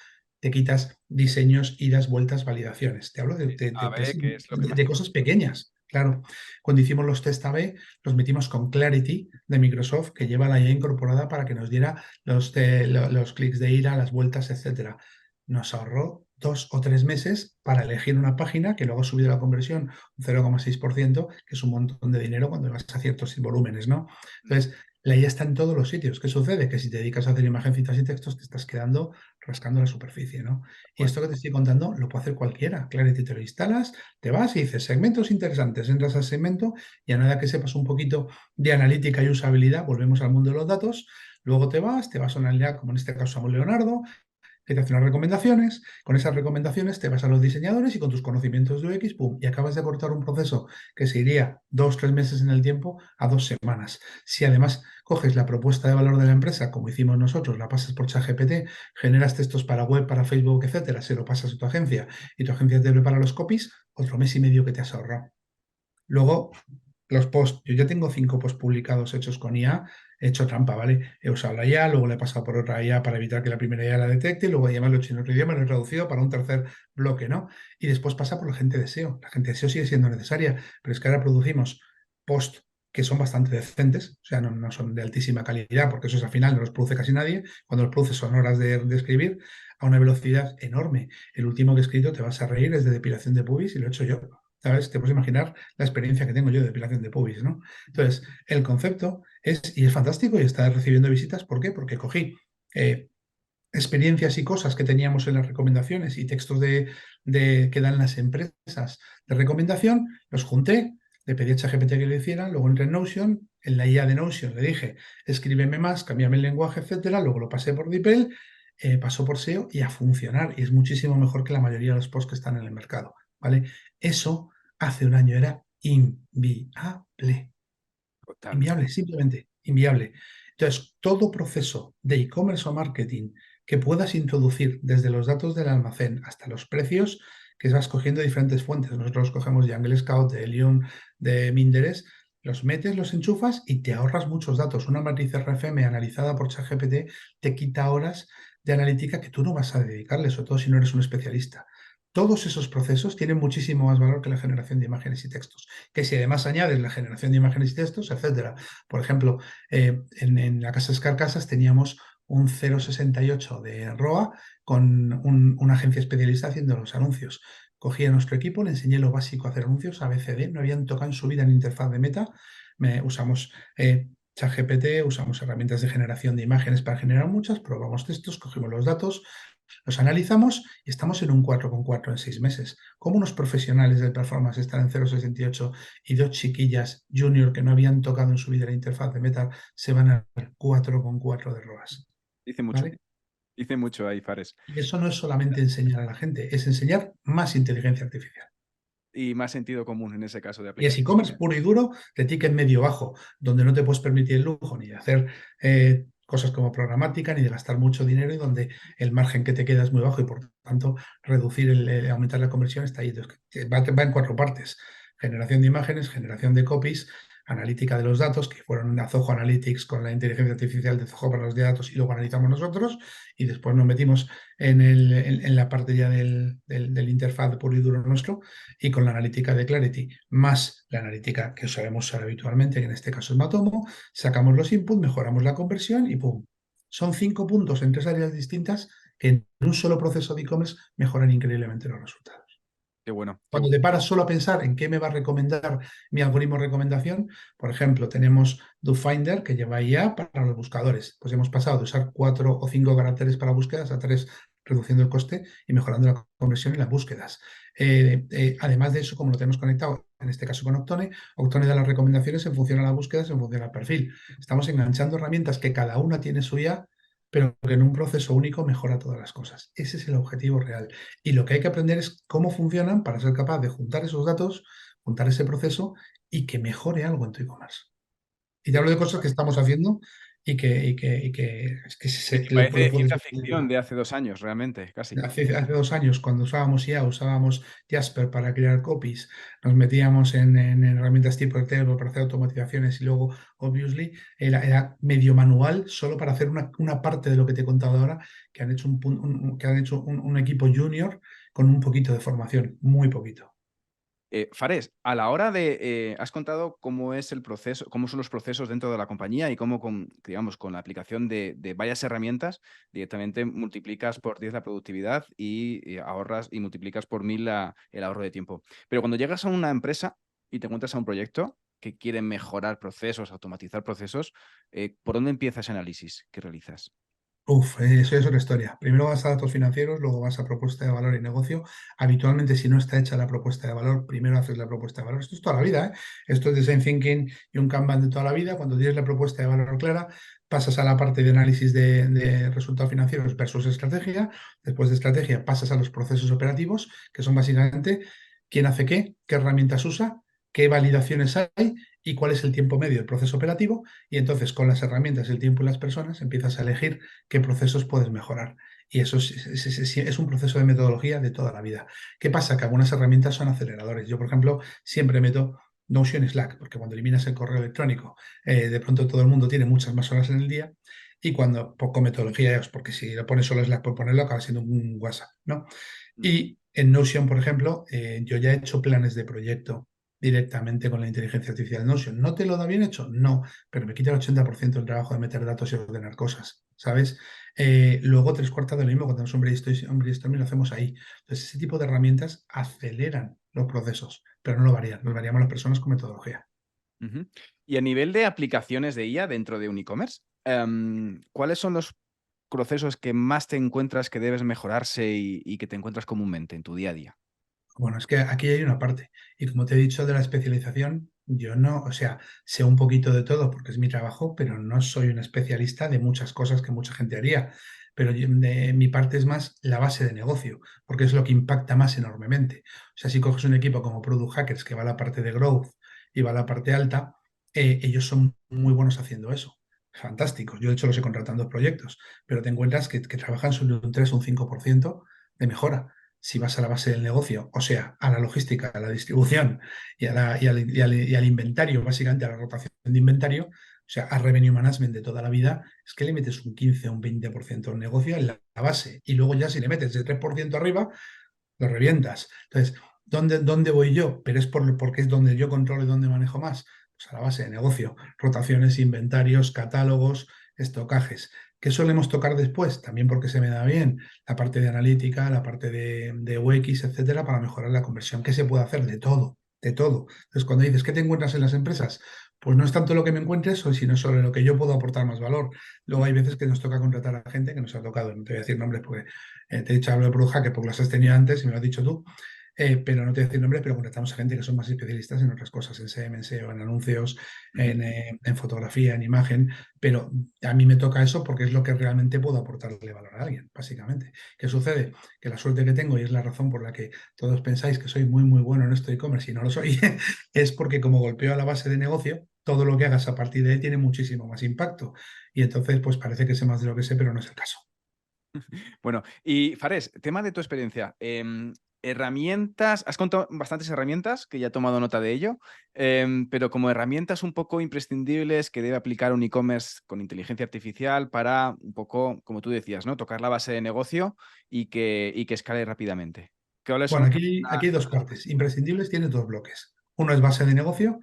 Te quitas diseños, idas, vueltas, validaciones. Te hablo A-B, que es lo que te de cosas pequeñas. Claro, cuando hicimos los test A/B, los metimos con Clarity de Microsoft, que lleva la IA incorporada para que nos diera los clics de ira, las vueltas, etcétera. Nos ahorró 2 o 3 meses para elegir una página que luego ha subido la conversión un 0,6%, que es un montón de dinero cuando vas a ciertos volúmenes, ¿no? Entonces, la IA está en todos los sitios. ¿Qué sucede? Que si te dedicas a hacer imagencitas y textos, te estás quedando rascando la superficie, ¿no? Y Pues esto que te estoy contando lo puede hacer cualquiera. Clarity te lo instalas, te vas y dices segmentos interesantes, entras al segmento y a nada que sepas un poquito de analítica y usabilidad, volvemos al mundo de los datos. Luego te vas a una IA, como en este caso a Leonardo, que te hace unas recomendaciones, con esas recomendaciones te vas a los diseñadores y con tus conocimientos de UX, ¡pum! Y acabas de acortar un proceso que se iría 2 o 3 meses en el tiempo a 2 semanas. Si además coges la propuesta de valor de la empresa, como hicimos nosotros, la pasas por ChatGPT, generas textos para web, para Facebook, etcétera, se lo pasas a tu agencia y tu agencia te prepara los copies, otro mes y medio que te has ahorrado. Luego, los posts, yo ya tengo 5 posts publicados hechos con IA, he hecho trampa, ¿vale? He usado la IA, luego le he pasado por otra IA para evitar que la primera IA la detecte, luego ya lo he hecho en otro idioma, lo he traducido para un tercer bloque, ¿no? Y después pasa por la gente de SEO. La gente de SEO sigue siendo necesaria, pero es que ahora producimos posts que son bastante decentes, o sea, no son de altísima calidad, porque esos al final no los produce casi nadie, cuando los produce son horas de escribir a una velocidad enorme. El último que he escrito, te vas a reír, es de depilación de pubis y lo he hecho yo. ¿Sabes? Te puedes imaginar la experiencia que tengo yo de depilación de pubis, ¿no? Entonces, el concepto es fantástico y está recibiendo visitas. ¿Por qué? Porque cogí experiencias y cosas que teníamos en las recomendaciones y textos que dan las empresas de recomendación, los junté, le pedí a ChatGPT que lo hiciera, luego entré en Notion, en la IA de Notion le dije, escríbeme más, cámbiame el lenguaje, etcétera, luego lo pasé por DeepL, pasó por SEO y a funcionar, y es muchísimo mejor que la mayoría de los posts que están en el mercado, ¿vale? Eso hace un año era inviable. totalmente. Inviable, simplemente inviable. Entonces, todo proceso de e-commerce o marketing que puedas introducir desde los datos del almacén hasta los precios, que vas cogiendo diferentes fuentes. Nosotros los cogemos de Angle Scout, de Helium, de Minderes, los metes, los enchufas y te ahorras muchos datos. Una matriz RFM analizada por ChatGPT te quita horas de analítica que tú no vas a dedicarle, sobre todo si no eres un especialista. Todos esos procesos tienen muchísimo más valor que la generación de imágenes y textos. Que si además añades la generación de imágenes y textos, etcétera. Por ejemplo, en la casa Escarcasas teníamos un 0,68 de ROA con una agencia especialista haciendo los anuncios. Cogí a nuestro equipo, le enseñé lo básico a hacer anuncios, ABCD, no habían tocado en su vida en interfaz de Meta. Usamos ChatGPT, usamos herramientas de generación de imágenes para generar muchas, probamos textos, cogimos los datos, los analizamos y estamos en un 4,4 en 6 meses. ¿Cómo unos profesionales del performance están en 0,68 y dos chiquillas junior que no habían tocado en su vida la interfaz de Meta se van al 4,4 de ROAS? Dice mucho. ¿Vale? Dice mucho ahí, Fares. Y eso no es solamente enseñar a la gente, es enseñar más inteligencia artificial. Y más sentido común en ese caso de Y es aplicación e-commerce también. puro y duro de ticket medio bajo, donde no te puedes permitir el lujo ni de hacer cosas como programática, ni de gastar mucho dinero y donde el margen que te queda es muy bajo y por tanto reducir aumentar la conversión está ahí. Entonces, va en cuatro partes. Generación de imágenes, generación de copies, analítica de los datos, que fueron a Zoho Analytics con la inteligencia artificial de Zoho para los datos y luego analizamos nosotros y después nos metimos en la parte ya del interfaz puro y duro nuestro y con la analítica de Clarity, más la analítica que sabemos usar habitualmente, que en este caso es Matomo, sacamos los inputs, mejoramos la conversión y ¡pum! Son 5 puntos en 3 áreas distintas que en un solo proceso de e-commerce mejoran increíblemente los resultados. Qué bueno, qué Cuando bueno. te paras solo a pensar en qué me va a recomendar mi algoritmo de recomendación, por ejemplo, tenemos DoFinder que lleva IA para los buscadores. Pues hemos pasado de usar 4 o 5 caracteres para búsquedas a 3, reduciendo el coste y mejorando la conversión en las búsquedas. Además de eso, como lo tenemos conectado, en este caso con Octone, Octone da las recomendaciones en función a las búsquedas, en función al perfil. Estamos enganchando herramientas que cada una tiene su IA, pero que en un proceso único mejora todas las cosas. Ese es el objetivo real. Y lo que hay que aprender es cómo funcionan para ser capaz de juntar esos datos, juntar ese proceso y que mejore algo en tu e-commerce. Y te Qué hablo de bueno. cosas que estamos haciendo y que es que Sí, que lo parece puedes ciencia ver. ficción de hace 2 años, realmente, casi. Hace 2 años, cuando usábamos IA, usábamos Jasper para crear copies, nos metíamos en herramientas tipo Airtable para hacer automatizaciones y luego, obviously, era medio manual solo para hacer una parte de lo que te he contado ahora, que han hecho que han hecho un equipo junior con un poquito de formación, muy poquito. Fares, a la hora de, has contado cómo es el proceso, cómo son los procesos dentro de la compañía y cómo digamos, con la aplicación de varias herramientas directamente multiplicas por 10 la productividad y ahorras y multiplicas por 1000 el ahorro de tiempo. Pero cuando llegas a una empresa y te encuentras a un proyecto que quiere mejorar procesos, automatizar procesos, ¿por dónde empieza ese análisis que realizas? Uf, eso es otra historia. Primero vas a datos financieros, luego vas a propuesta de valor y negocio. Habitualmente, si no está hecha la propuesta de valor, primero haces la propuesta de valor. Esto es toda la vida, ¿eh? Esto es design thinking y un Kanban de toda la vida. Cuando tienes la propuesta de valor clara, pasas a la parte de análisis de resultados financieros versus estrategia. Después de estrategia, pasas a los procesos operativos, que son básicamente quién hace qué herramientas usa, qué validaciones hay y cuál es el tiempo medio del proceso operativo. Y entonces, con las herramientas, el tiempo y las personas, empiezas a elegir qué procesos puedes mejorar. Y eso es un proceso de metodología de toda la vida. ¿Qué pasa? Que algunas herramientas son aceleradores. Yo, por ejemplo, siempre meto Notion y Slack, porque cuando eliminas el correo electrónico, de pronto todo el mundo tiene muchas más horas en el día. Y cuando, con metodología EOS, porque si lo pones solo Slack por ponerlo, acaba siendo un WhatsApp, ¿no? Mm. Y en Notion, por ejemplo, yo ya he hecho planes de proyecto directamente con la inteligencia artificial Notion. ¿No te lo da bien hecho? No, pero me quita el 80% del trabajo de meter datos y ordenar cosas, ¿sabes? Luego, 3/4 de lo mismo, cuando tenemos un brainstorming lo hacemos ahí. Entonces, ese tipo de herramientas aceleran los procesos, pero no lo varían, los variamos las personas con metodología. Ujú. Y a nivel de aplicaciones de IA dentro de un e-commerce, ¿cuáles son los procesos que más te encuentras que debes mejorarse y que te encuentras comúnmente en tu día a día? Bueno, es que aquí hay una parte. Y como te he dicho de la especialización, yo no, o sea, sé un poquito de todo porque es mi trabajo, pero no soy un especialista de muchas cosas que mucha gente haría. Pero mi parte es más la base de negocio, porque es lo que impacta más enormemente. O sea, si coges un equipo como Product Hackers, que va a la parte de growth y va a la parte alta, ellos son muy buenos haciendo eso. Fantásticos. Yo, de hecho, los he contratado en 2 proyectos, pero te encuentras que trabajan sobre un 3 o un 5% de mejora si vas a la base del negocio, o sea, a la logística, a la distribución y al inventario, básicamente a la rotación de inventario, o sea, a revenue management de toda la vida, es que le metes un 15 o un 20% al negocio en la base. Y luego ya si le metes de 3% arriba, lo revientas. Entonces, ¿dónde voy yo? Pero es porque es donde yo controlo y donde manejo más. Pues a la base de negocio, rotaciones, inventarios, catálogos, estocajes. ¿Qué solemos tocar después? También porque se me da bien la parte de analítica, la parte de UX, etcétera, para mejorar la conversión. ¿Qué se puede hacer? De todo, de todo. Entonces, cuando dices, ¿qué te encuentras en las empresas? Pues no es tanto lo que me encuentres, sino sobre lo que yo puedo aportar más valor. Luego hay veces que nos toca contratar a gente que nos ha tocado, no te voy a decir nombres porque te he dicho hablo de Product Hacker porque los has tenido antes y me lo has dicho tú, pero no te voy a decir nombres, pero contratamos a gente que son más especialistas en otras cosas, en SEM, en SEO, en anuncios, Ujú. en fotografía, en imagen, pero a mí me toca eso porque es lo que realmente puedo aportarle valor a alguien, básicamente. ¿Qué sucede? Que la suerte que tengo, y es la razón por la que todos pensáis que soy muy, muy bueno en esto de e-commerce y no lo soy, es porque como golpeo a la base de negocio, todo lo que hagas a partir de ahí tiene muchísimo más impacto. Y entonces, pues parece que sé más de lo que sé, pero no es el caso. Bueno, y Fares, tema de tu experiencia. Herramientas, has contado bastantes herramientas, que ya he tomado nota de ello, pero como herramientas un poco imprescindibles que debe aplicar un e-commerce con inteligencia artificial para un poco, como tú decías, ¿no? Tocar la base de negocio y que escale rápidamente. ¿Cuáles Bueno, son aquí hay dos partes. Imprescindibles tiene dos bloques. Uno es base de negocio,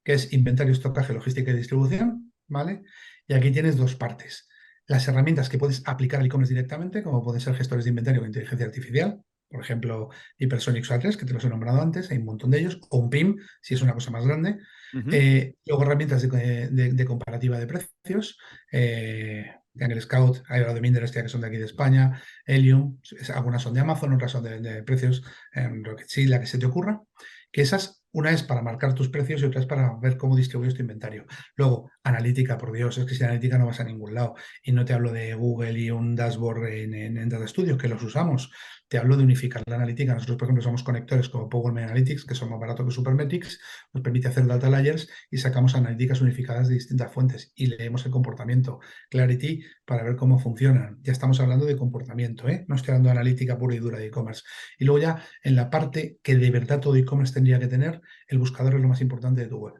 que es inventario, estocaje, logística y distribución, ¿vale? Y aquí tienes dos partes. Las herramientas que puedes aplicar al e-commerce directamente, como pueden ser gestores de inventario con inteligencia artificial, por ejemplo, Hypersonic o A3, que te los he nombrado antes, hay un montón de ellos, o un PIM, si es una cosa más grande. Ujú. Luego herramientas de comparativa de precios, Jungle Scout, hay de Minders, que son de aquí de España, Helium, algunas son de Amazon, otras son de precios, Rocket Seed, la que se te ocurra, que esas, una es para marcar tus precios y otra es para ver cómo distribuyes tu inventario. Luego, analítica, por Dios, es que sin analítica no vas a ningún lado. Y no te hablo de Google y un dashboard en Data Studio, que los usamos. Te hablo de unificar la analítica. Nosotros, por ejemplo, usamos conectores como Power BI Analytics, que son más baratos que Supermetrics, nos permite hacer data layers y sacamos analíticas unificadas de distintas fuentes y leemos el comportamiento Clarity para ver cómo funcionan. Ya estamos hablando de comportamiento, ¿eh? No estoy hablando de analítica pura y dura de e-commerce. Y luego ya en la parte que de verdad todo e-commerce tendría que tener, el buscador es lo más importante de tu web.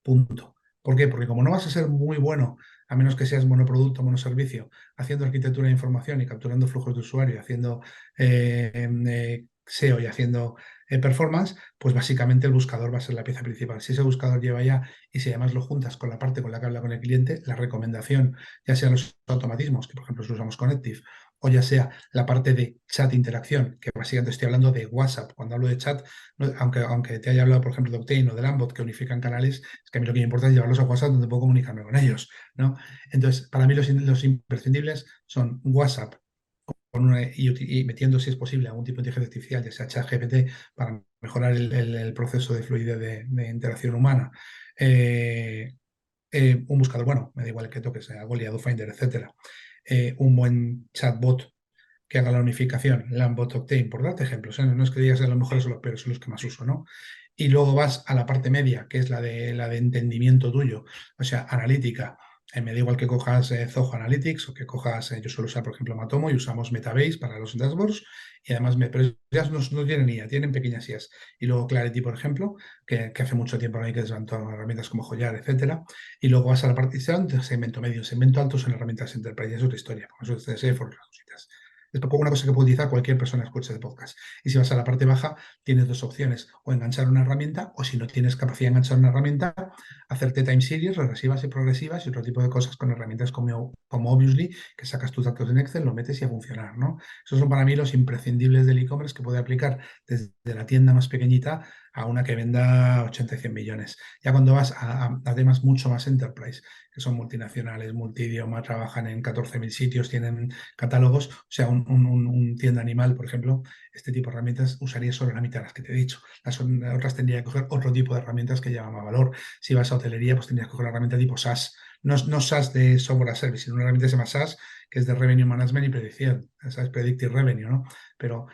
Punto. ¿Por qué? Porque como no vas a ser muy bueno, a menos que seas monoproducto, monoservicio, haciendo arquitectura de información y capturando flujos de usuario, haciendo SEO y haciendo performance, pues básicamente el buscador va a ser la pieza principal. Si ese buscador lleva ya, y si además lo juntas con la parte con la que habla con el cliente, la recomendación, ya sean los automatismos, que por ejemplo los usamos con Active, o ya sea la parte de chat interacción, que básicamente estoy hablando de WhatsApp. Cuando hablo de chat, aunque te haya hablado, por ejemplo, de Octane o de Lambot, que unifican canales, es que a mí lo que me importa es llevarlos a WhatsApp donde puedo comunicarme con ellos, ¿no? Entonces, para mí los imprescindibles son WhatsApp, y metiendo, si es posible, algún tipo de inteligencia artificial, ya sea ChatGPT, para mejorar el proceso de fluidez de interacción humana. Un buscador, bueno, me da igual que toques, Goliath, Finder, etcétera. Un buen chatbot que haga la unificación, Lambot, Octane, por darte ejemplos, ¿eh? No es que digas a lo mejor son los peores, son los que más uso, ¿no? Y luego vas a la parte media, que es la de entendimiento tuyo, o sea, analítica. Me da igual que cojas Zoho Analytics o que cojas, yo suelo usar, por ejemplo, Matomo y usamos Metabase para los dashboards y además, pero ya no tienen IA, tienen pequeñas IAs. Y luego Clarity, por ejemplo, que hace mucho tiempo a mí que desvanto herramientas como Joyar, etcétera. Y luego vas a la parte de segmento medio, segmento alto son herramientas Enterprise, es otra historia, con eso de Salesforce, las cositas. Es poco una cosa que puede utilizar cualquier persona que escuche de podcast. Y si vas a la parte baja, tienes dos opciones, o enganchar una herramienta, o si no tienes capacidad de enganchar una herramienta, hacerte time series, regresivas y progresivas y otro tipo de cosas con herramientas como Obviously, que sacas tus datos en Excel, lo metes y a funcionar, ¿no? Esos son para mí los imprescindibles del e-commerce que puede aplicar desde la tienda más pequeñita a una que venda 80 y 100 millones. Ya cuando vas a temas mucho más enterprise, que son multinacionales, multidioma, trabajan en 14.000 sitios, tienen catálogos, o sea, un tienda animal, por ejemplo, este tipo de herramientas usaría solo la mitad de las que te he dicho. Las otras tendría que coger otro tipo de herramientas que llevan más valor. Si vas a hotelería, pues tendrías que coger una herramienta tipo SaaS. No SaaS de software as service, sino una herramienta que se llama SaaS, que es de Revenue Management y Predicción. ¿Sabes? Predictive Revenue, ¿no? Pero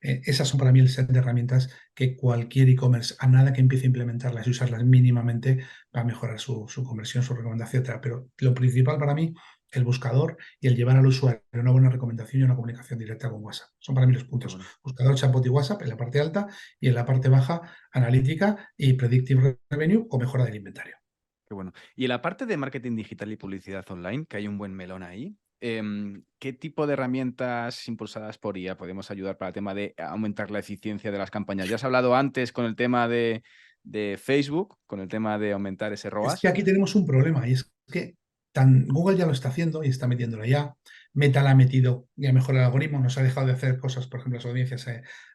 esas son para mí el set de herramientas que cualquier e-commerce, a nada que empiece a implementarlas y usarlas mínimamente, va a mejorar su conversión, su recomendación, etc. Pero lo principal para mí, el buscador y el llevar al usuario una buena recomendación y una comunicación directa con WhatsApp. Son para mí los Qué puntos. bueno. Buscador, chatbot y WhatsApp en la parte alta y en la parte baja, analítica y predictive revenue o mejora del inventario. Qué bueno. Y en la parte de marketing digital y publicidad online, que hay un buen melón ahí, ¿qué tipo de herramientas impulsadas por IA podemos ayudar para el tema de aumentar la eficiencia de las campañas? Ya has hablado antes con el tema de Facebook, con el tema de aumentar ese Es que ROAS. aquí tenemos un problema y es que Google ya lo está haciendo y está metiéndolo ya. Meta la ha metido y ha mejorado el algoritmo, nos ha dejado de hacer cosas, por ejemplo, las audiencias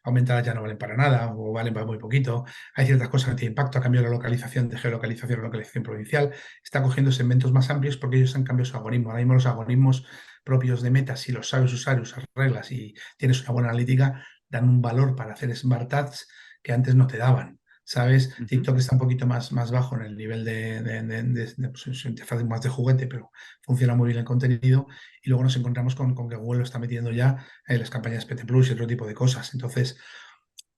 aumentadas ya no valen para nada o valen para muy poquito. Hay ciertas cosas que tienen impacto, ha cambiado la localización de geolocalización a localización provincial, está cogiendo segmentos más amplios porque ellos han cambiado su algoritmo. Ahora mismo los algoritmos propios de Meta, si los sabes usar, usas reglas y tienes una buena analítica, dan un valor para hacer smart ads que antes no te daban. ¿Sabes? Ujú. TikTok está un poquito más bajo en el nivel pues, su interfaz más de juguete, pero funciona muy bien el contenido. Y luego nos encontramos con que Google lo está metiendo ya en las campañas PT Plus y otro tipo de cosas. Entonces,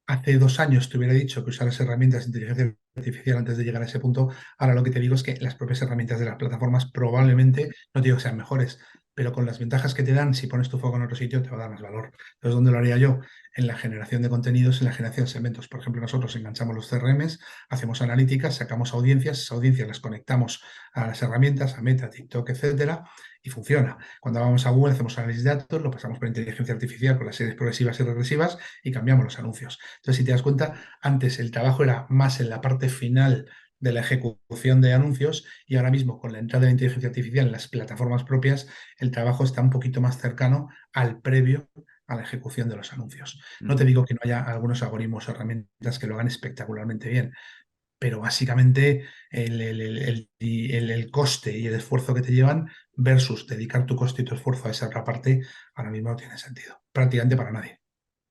hace 2 años te hubiera dicho que usaras herramientas de inteligencia artificial antes de llegar a ese punto. Ahora lo que te digo es que las propias herramientas de las plataformas probablemente, no te digo que sean mejores, pero con las ventajas que te dan, si pones tu foco en otro sitio, te va a dar más valor. Entonces, ¿dónde lo haría yo? En la generación de contenidos, en la generación de segmentos. Por ejemplo, nosotros enganchamos los CRMs, hacemos analíticas, sacamos audiencias, esas audiencias las conectamos a las herramientas, a Meta, TikTok, etcétera, y funciona. Cuando vamos a Google, hacemos análisis de datos, lo pasamos por inteligencia artificial con las series progresivas y regresivas y cambiamos los anuncios. Entonces, si te das cuenta, antes el trabajo era más en la parte final de la ejecución de anuncios y ahora mismo con la entrada de inteligencia artificial en las plataformas propias, el trabajo está un poquito más cercano al previo a la ejecución de los anuncios. No te Ujú. digo que no haya algunos algoritmos o herramientas que lo hagan espectacularmente bien, pero básicamente el coste y el esfuerzo que te llevan versus dedicar tu coste y tu esfuerzo a esa otra parte, ahora mismo no tiene sentido, prácticamente para nadie.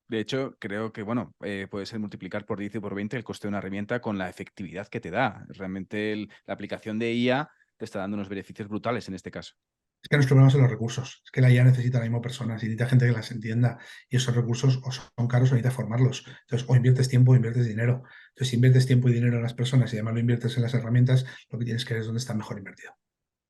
De hecho, creo que, bueno, puede ser multiplicar por 10 o por 20 el coste de una herramienta con la efectividad que te da. Realmente la aplicación de IA te está dando unos beneficios brutales en este caso. Es que nuestro problema son los recursos. Es que la IA necesita ahora mismo personas, necesita gente que las entienda. Y esos recursos o son caros o necesitas formarlos. Entonces, o inviertes tiempo o inviertes dinero. Entonces, si inviertes tiempo y dinero en las personas y además lo inviertes en las herramientas, lo que tienes que ver es dónde está mejor invertido.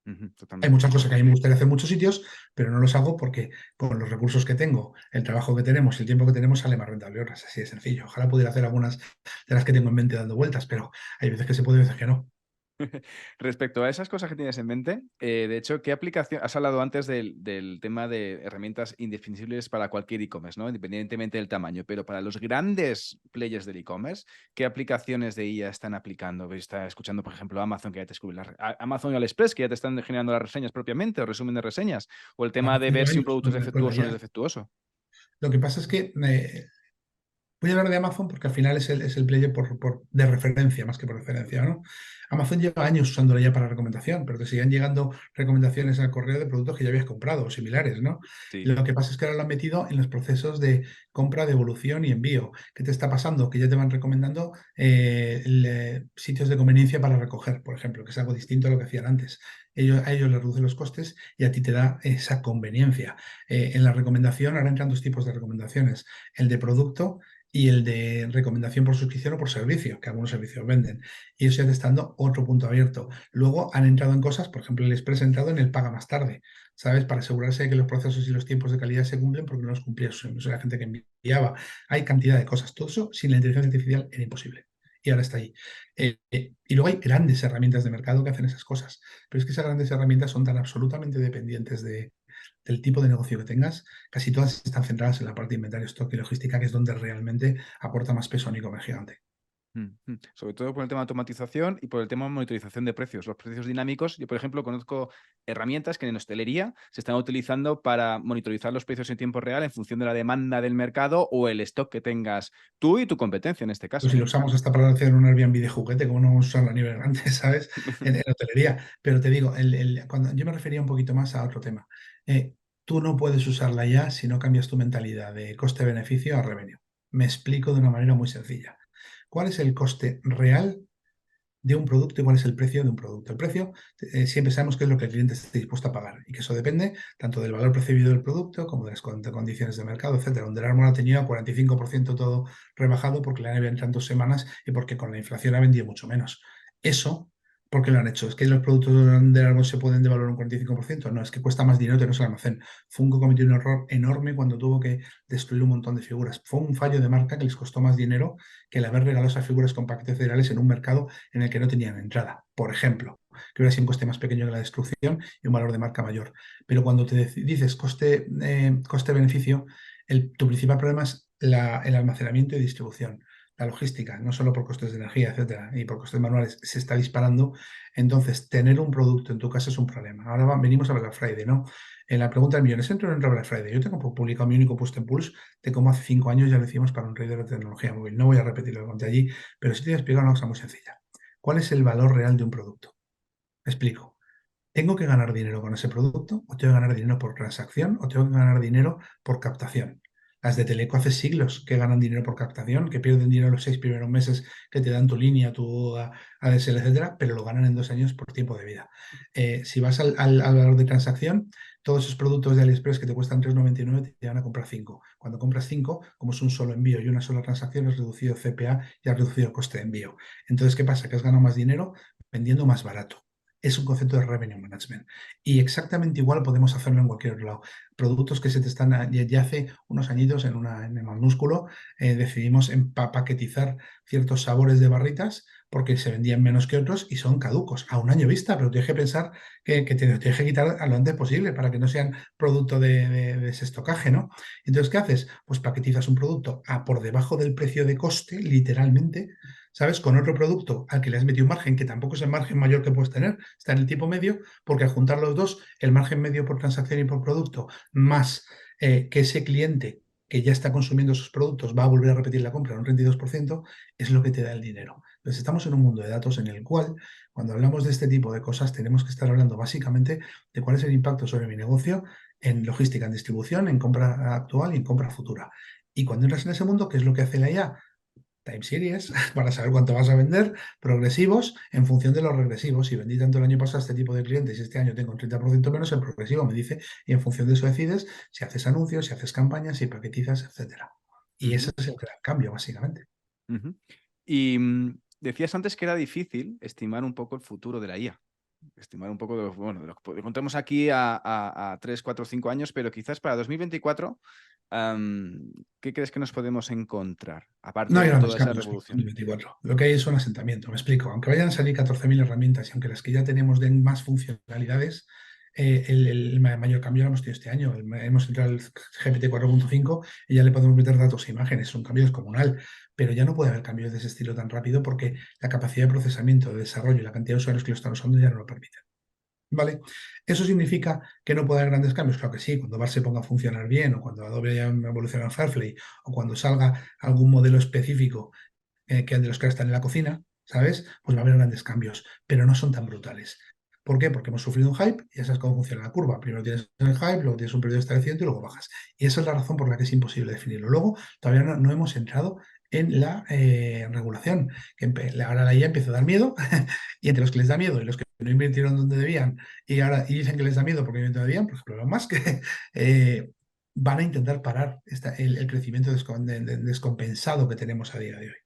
Ujú, Hay totalmente. muchas cosas que a mí me gustaría hacer en muchos sitios, pero no los hago porque con los recursos que tengo, el trabajo que tenemos y el tiempo que tenemos sale más rentable. Ahora, es así de sencillo. Ojalá pudiera hacer algunas de las que tengo en mente dando vueltas, pero hay veces que se puede y veces que no. Respecto a esas cosas que tienes en mente, de hecho, ¿qué aplicación? Has hablado antes del tema de herramientas indefinibles para cualquier e-commerce, ¿no? Independientemente del tamaño, pero para los grandes players del e-commerce, ¿qué aplicaciones de IA están aplicando? Está escuchando, por ejemplo, Amazon, que ya te descubre Amazon y AliExpress, que ya te están generando las reseñas propiamente o resumen de reseñas, o el tema de Amazon ver lleva si un años producto es con la defectuoso o no es IA. defectuoso. Lo que pasa es que voy a hablar de Amazon porque al final es el player de referencia, más que por referencia, ¿no? Amazon lleva años usándola ya para recomendación, pero te siguen llegando recomendaciones al correo de productos que ya habías comprado o similares, ¿no? Sí. Lo que pasa es que ahora lo han metido en los procesos de compra, devolución y envío. ¿Qué te está pasando? Que ya te van recomendando sitios de conveniencia para recoger, por ejemplo, que es algo distinto a lo que hacían antes. A ellos les reducen los costes y a ti te da esa conveniencia. En la recomendación, ahora entran dos tipos de recomendaciones. El de producto y el de recomendación por suscripción o por servicio, que algunos servicios venden. Y eso ya te está dando otro punto abierto. Luego han entrado en cosas, por ejemplo, el Express ha entrado en el paga más tarde, ¿sabes? Para asegurarse de que los procesos y los tiempos de calidad se cumplen porque no los cumplía la gente que enviaba. Hay cantidad de cosas. Todo eso sin la inteligencia artificial era imposible. Y ahora está ahí. Y luego hay grandes herramientas de mercado que hacen esas cosas. Pero es que esas grandes herramientas son tan absolutamente dependientes del tipo de negocio que tengas, casi todas están centradas en la parte de inventario, stock y logística, que es donde realmente aporta más peso a un e-commerce gigante. Sobre todo por el tema de automatización y por el tema de monitorización de precios. Los precios dinámicos, yo por ejemplo conozco herramientas que en hostelería se están utilizando para monitorizar los precios en tiempo real en función de la demanda del mercado o el stock que tengas tú y tu competencia en este Pues caso. si lo usamos hasta para hacer un Airbnb de juguete, como no vamos a usarlo a nivel grande, ¿sabes? En hotelería. Pero te digo, cuando yo me refería un poquito más a otro tema. Tú no puedes usarla ya si no cambias tu mentalidad de coste-beneficio a revenue. Me explico de una manera muy sencilla. ¿Cuál es el coste real de un producto y cuál es el precio de un producto? El precio, siempre sabemos qué es lo que el cliente está dispuesto a pagar y que eso depende tanto del valor percibido del producto como de las condiciones de mercado, etcétera. Donde el Armor ha tenido a 45% todo rebajado porque le han vendido en 2 semanas y porque con la inflación ha vendido mucho menos. Eso, ¿por qué lo han hecho? ¿Es que los productos del Armor se pueden devaluar un 45%? No, es que cuesta más dinero tenerlos en el almacén. Funko cometió un error enorme cuando tuvo que destruir un montón de figuras. Fue un fallo de marca que les costó más dinero que el haber regalado esas figuras con paquetes federales en un mercado en el que no tenían entrada, por ejemplo. que hubiera sido un coste más pequeño que la destrucción y un valor de marca mayor. Pero cuando te dices coste-beneficio, tu principal problema es el almacenamiento y distribución. La logística, no solo por costes de energía, etcétera, y por costes manuales, se está disparando. Entonces, tener un producto en tu casa es un problema. Ahora venimos a Black Friday, ¿no? En la pregunta del millón, ¿es entro en Black Friday? Yo tengo publicado mi único puesto en Pulse de cómo hace 5 años ya lo hicimos para un trader de tecnología móvil. No voy a repetir lo que conté allí, pero sí te voy a explicar una cosa muy sencilla. ¿Cuál es el valor real de un producto? Me explico. ¿Tengo que ganar dinero con ese producto o tengo que ganar dinero por transacción o tengo que ganar dinero por captación? Las de Teleco hace siglos que ganan dinero por captación, que pierden dinero los 6 primeros meses que te dan tu línea, tu ADSL, etcétera, pero lo ganan en 2 años por tiempo de vida. Si vas al valor de transacción, todos esos productos de AliExpress que te cuestan 3,99 te van a comprar 5. Cuando compras 5, como es un solo envío y una sola transacción, has reducido CPA y has reducido el coste de envío. Entonces, ¿qué pasa? Que has ganado más dinero vendiendo más barato. Es un concepto de revenue management. Y exactamente igual podemos hacerlo en cualquier otro lado. Productos que se te están, ya hace unos añitos en el minúsculo, decidimos paquetizar ciertos sabores de barritas porque se vendían menos que otros y son caducos a un año vista, pero tienes que pensar que te tienes que quitar a lo antes posible para que no sean producto de desestocaje, ¿no? Entonces, ¿qué haces? Pues paquetizas un producto por debajo del precio de coste, literalmente, ¿sabes? Con otro producto al que le has metido un margen que tampoco es el margen mayor que puedes tener, está en el tipo medio, porque al juntar los dos, el margen medio por transacción y por producto, más que ese cliente que ya está consumiendo esos productos va a volver a repetir la compra en un 32%, es lo que te da el dinero. Entonces, estamos en un mundo de datos en el cual, cuando hablamos de este tipo de cosas, tenemos que estar hablando básicamente de cuál es el impacto sobre mi negocio en logística, en distribución, en compra actual y en compra futura. Y cuando entras en ese mundo, ¿qué es lo que hace la IA? Time series para saber cuánto vas a vender, progresivos en función de los regresivos. Si vendí tanto el año pasado a este tipo de clientes y este año tengo un 30% menos, el progresivo me dice, y en función de eso decides si haces anuncios, si haces campañas, si paquetizas, etcétera. Y ese Ujú, es el gran cambio, básicamente. ujú. Y decías antes que era difícil estimar un poco el futuro de la IA. Estimar un poco bueno, de lo que encontramos aquí a 3, 4, 5 años, pero quizás para 2024, ¿qué crees que nos podemos encontrar? No Aparte hay de grandes toda esa cambios para revolución. 2024. Lo que hay es un asentamiento, me explico. Aunque vayan a salir 14.000 herramientas y aunque las que ya tenemos den más funcionalidades, el mayor cambio lo hemos tenido este año. Hemos entrado al GPT 4.5 y ya le podemos meter datos e imágenes. Es un cambio descomunal, pero ya no puede haber cambios de ese estilo tan rápido porque la capacidad de procesamiento, de desarrollo y la cantidad de usuarios que lo están usando ya no lo permiten. ¿Vale? ¿Eso significa que no puede haber grandes cambios? Claro que sí, cuando VAR se ponga a funcionar bien, o cuando Adobe haya evolucionado a Firefly, o cuando salga algún modelo específico que de los que están en la cocina, ¿sabes? Pues va a haber grandes cambios, pero no son tan brutales. ¿Por qué? Porque hemos sufrido un hype y ya sabes cómo funciona la curva. Primero tienes el hype, luego tienes un periodo de establecimiento y luego bajas. Y esa es la razón por la que es imposible definirlo. Luego, todavía no hemos entrado en la regulación, que ahora la IA empieza a dar miedo, y entre los que les da miedo y los que no invirtieron donde debían y dicen que les da miedo porque no invirtieron donde debían, por ejemplo, Elon Musk, van a intentar parar el crecimiento descompensado que tenemos a día de hoy.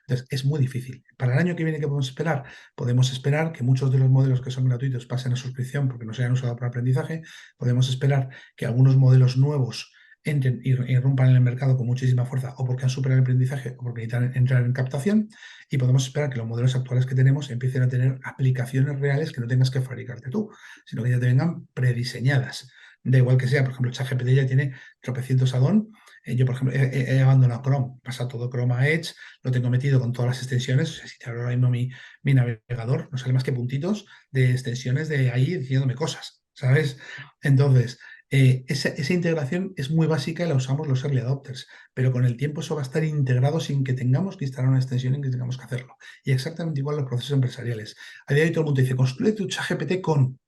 Entonces, es muy difícil. Para el año que viene, ¿qué podemos esperar? Podemos esperar que muchos de los modelos que son gratuitos pasen a suscripción porque no se hayan usado para aprendizaje. Podemos esperar que algunos modelos nuevos entren y irrumpan en el mercado con muchísima fuerza o porque han superado el aprendizaje o porque necesitan entrar en captación. Y podemos esperar que los modelos actuales que tenemos empiecen a tener aplicaciones reales que no tengas que fabricarte tú, sino que ya te vengan prediseñadas. Da igual que sea, por ejemplo, ChatGPT ya tiene tropecientos add-on. Yo, por ejemplo, he abandonado Chrome, pasa todo Chrome a Edge, lo tengo metido con todas las extensiones. O sea, si te abro ahora mismo mi navegador, no sale más que puntitos de extensiones de ahí diciéndome cosas, ¿sabes? Entonces, esa integración es muy básica y la usamos los early adopters, pero con el tiempo eso va a estar integrado sin que tengamos que instalar una extensión y que tengamos que hacerlo. Y exactamente igual los procesos empresariales. A día de hoy todo el mundo dice, construye tu ChatGPT con...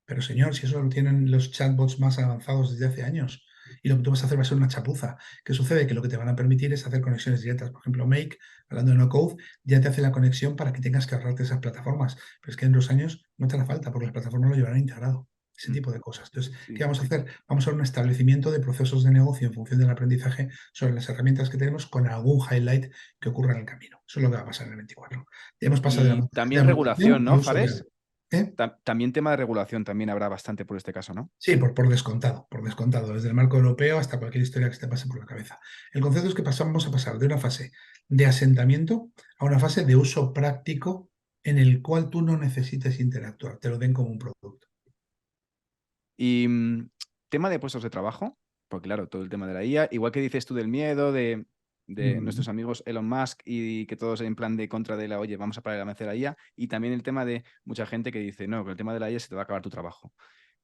Pero señor, si eso lo tienen los chatbots más avanzados desde hace años y lo que tú vas a hacer va a ser una chapuza. ¿Qué sucede? Que lo que te van a permitir es hacer conexiones directas. Por ejemplo, Make, hablando de no code, ya te hace la conexión para que tengas que ahorrarte esas plataformas. Pero es que en 2 años no te hará falta porque las plataformas lo llevarán integrado. Ese Mm, tipo de cosas. Entonces, ¿qué sí, vamos a hacer? Vamos a hacer un establecimiento de procesos de negocio en función del aprendizaje sobre las herramientas que tenemos con algún highlight que ocurra en el camino. Eso es lo que va a pasar en el 24. Ya hemos pasado y de también la moderación regulación, al ¿no, uso real. Fares? ¿Eh? También tema de regulación también habrá bastante por este caso, ¿no? Sí, por descontado, desde el marco europeo hasta cualquier historia que se te pase por la cabeza. El concepto es que vamos a pasar de una fase de asentamiento a una fase de uso práctico en el cual tú no necesites interactuar, te lo den como un producto. Y tema de puestos de trabajo, porque claro, todo el tema de la IA, igual que dices tú del miedo de Mm. nuestros amigos Elon Musk y que todos en plan de contra de la, oye, vamos a parar el avance de la IA, y también el tema de mucha gente que dice, no, con el tema de la IA se te va a acabar tu trabajo.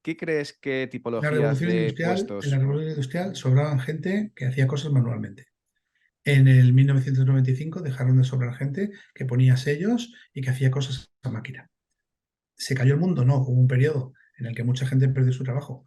¿Qué crees que tipologías de En la puestos? revolución industrial sobraban gente que hacía cosas manualmente. En el 1995 dejaron de sobrar gente que ponía sellos y que hacía cosas a máquina. ¿Se cayó el mundo? No, hubo un periodo en el que mucha gente perdió su trabajo,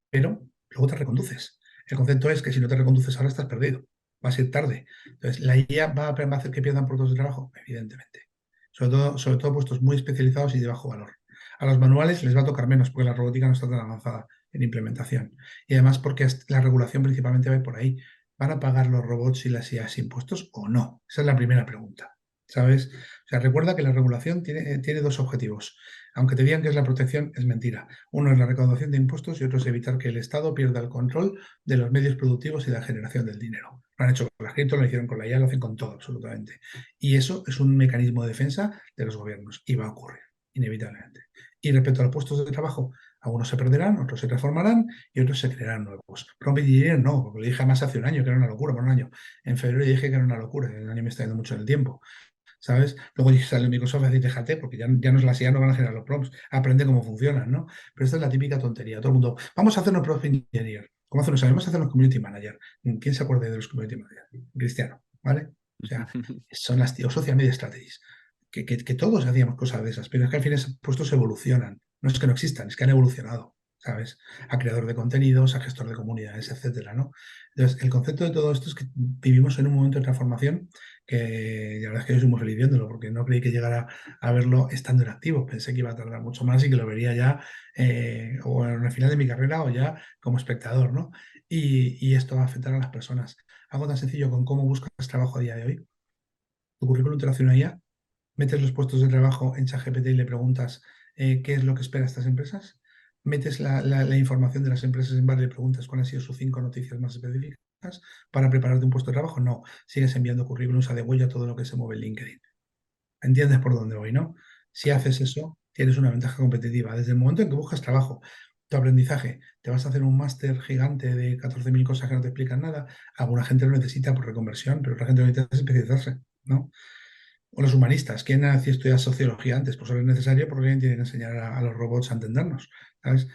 pero luego te reconduces. El concepto es que si no te reconduces ahora estás perdido, vas a ir tarde. Entonces, ¿la IA va a hacer que pierdan puestos de trabajo? Evidentemente. Sobre todo puestos muy especializados y de bajo valor. A los manuales les va a tocar menos porque la robótica no está tan avanzada en implementación. Y además porque la regulación principalmente va por ahí. ¿Van a pagar los robots y las IAs impuestos o no? Esa es la primera pregunta. ¿Sabes? O sea, recuerda que la regulación tiene dos objetivos. Aunque te digan que es la protección, es mentira. Uno es la recaudación de impuestos y otro es evitar que el Estado pierda el control de los medios productivos y la generación del dinero. Lo han hecho con las cripto, lo hicieron con la IA, lo hacen con todo, absolutamente. Y eso es un mecanismo de defensa de los gobiernos y va a ocurrir, inevitablemente. Y respecto a los puestos de trabajo, algunos se perderán, otros se transformarán y otros se crearán nuevos. Prompt Engineer no, porque lo dije más hace un año que era una locura, por un año. En febrero dije que era una locura, el año me está yendo mucho en el tiempo. ¿Sabes? Luego sale Microsoft a decir, déjate, porque ya no es la IA, no van a generar los prompts, aprende cómo funcionan, ¿no? Pero esta es la típica tontería. Todo el mundo, vamos a hacernos prompt engineer. ¿Cómo hacernos? Vamos a hacernos community manager. ¿Quién se acuerda de los community manager? Cristiano, ¿vale? O sea, son las o social media strategies. Que todos hacíamos cosas de esas, pero es que al final esos puestos evolucionan. No es que no existan, es que han evolucionado, ¿sabes? A creador de contenidos, a gestor de comunidades, etcétera, ¿no? Entonces, el concepto de todo esto es que vivimos en un momento de transformación que la verdad es que yo soy muy feliz viéndolo, porque no creí que llegara a verlo estando en activo. Pensé que iba a tardar mucho más y que lo vería ya o en el final de mi carrera o ya como espectador, ¿no? Y esto va a afectar a las personas. Algo tan sencillo con cómo buscas trabajo a día de hoy. Tu currículum te lo hace una IA, metes los puestos de trabajo en ChatGPT y le preguntas qué es lo que espera estas empresas, metes la información de las empresas en bar y le preguntas cuáles han sido sus 5 noticias más específicas para prepararte un puesto de trabajo. No, sigues enviando currículums a degüello a todo lo que se mueve en LinkedIn. ¿Entiendes por dónde voy, no? Si haces eso, tienes una ventaja competitiva. Desde el momento en que buscas trabajo, tu aprendizaje, te vas a hacer un máster gigante de 14.000 cosas que no te explican nada. Alguna gente lo necesita por reconversión, pero otra gente lo necesita especializarse, ¿no? O los humanistas. ¿Quién ha estudiado sociología antes? Pues ahora es necesario porque alguien tiene que enseñar a los robots a entendernos. ¿Sabes?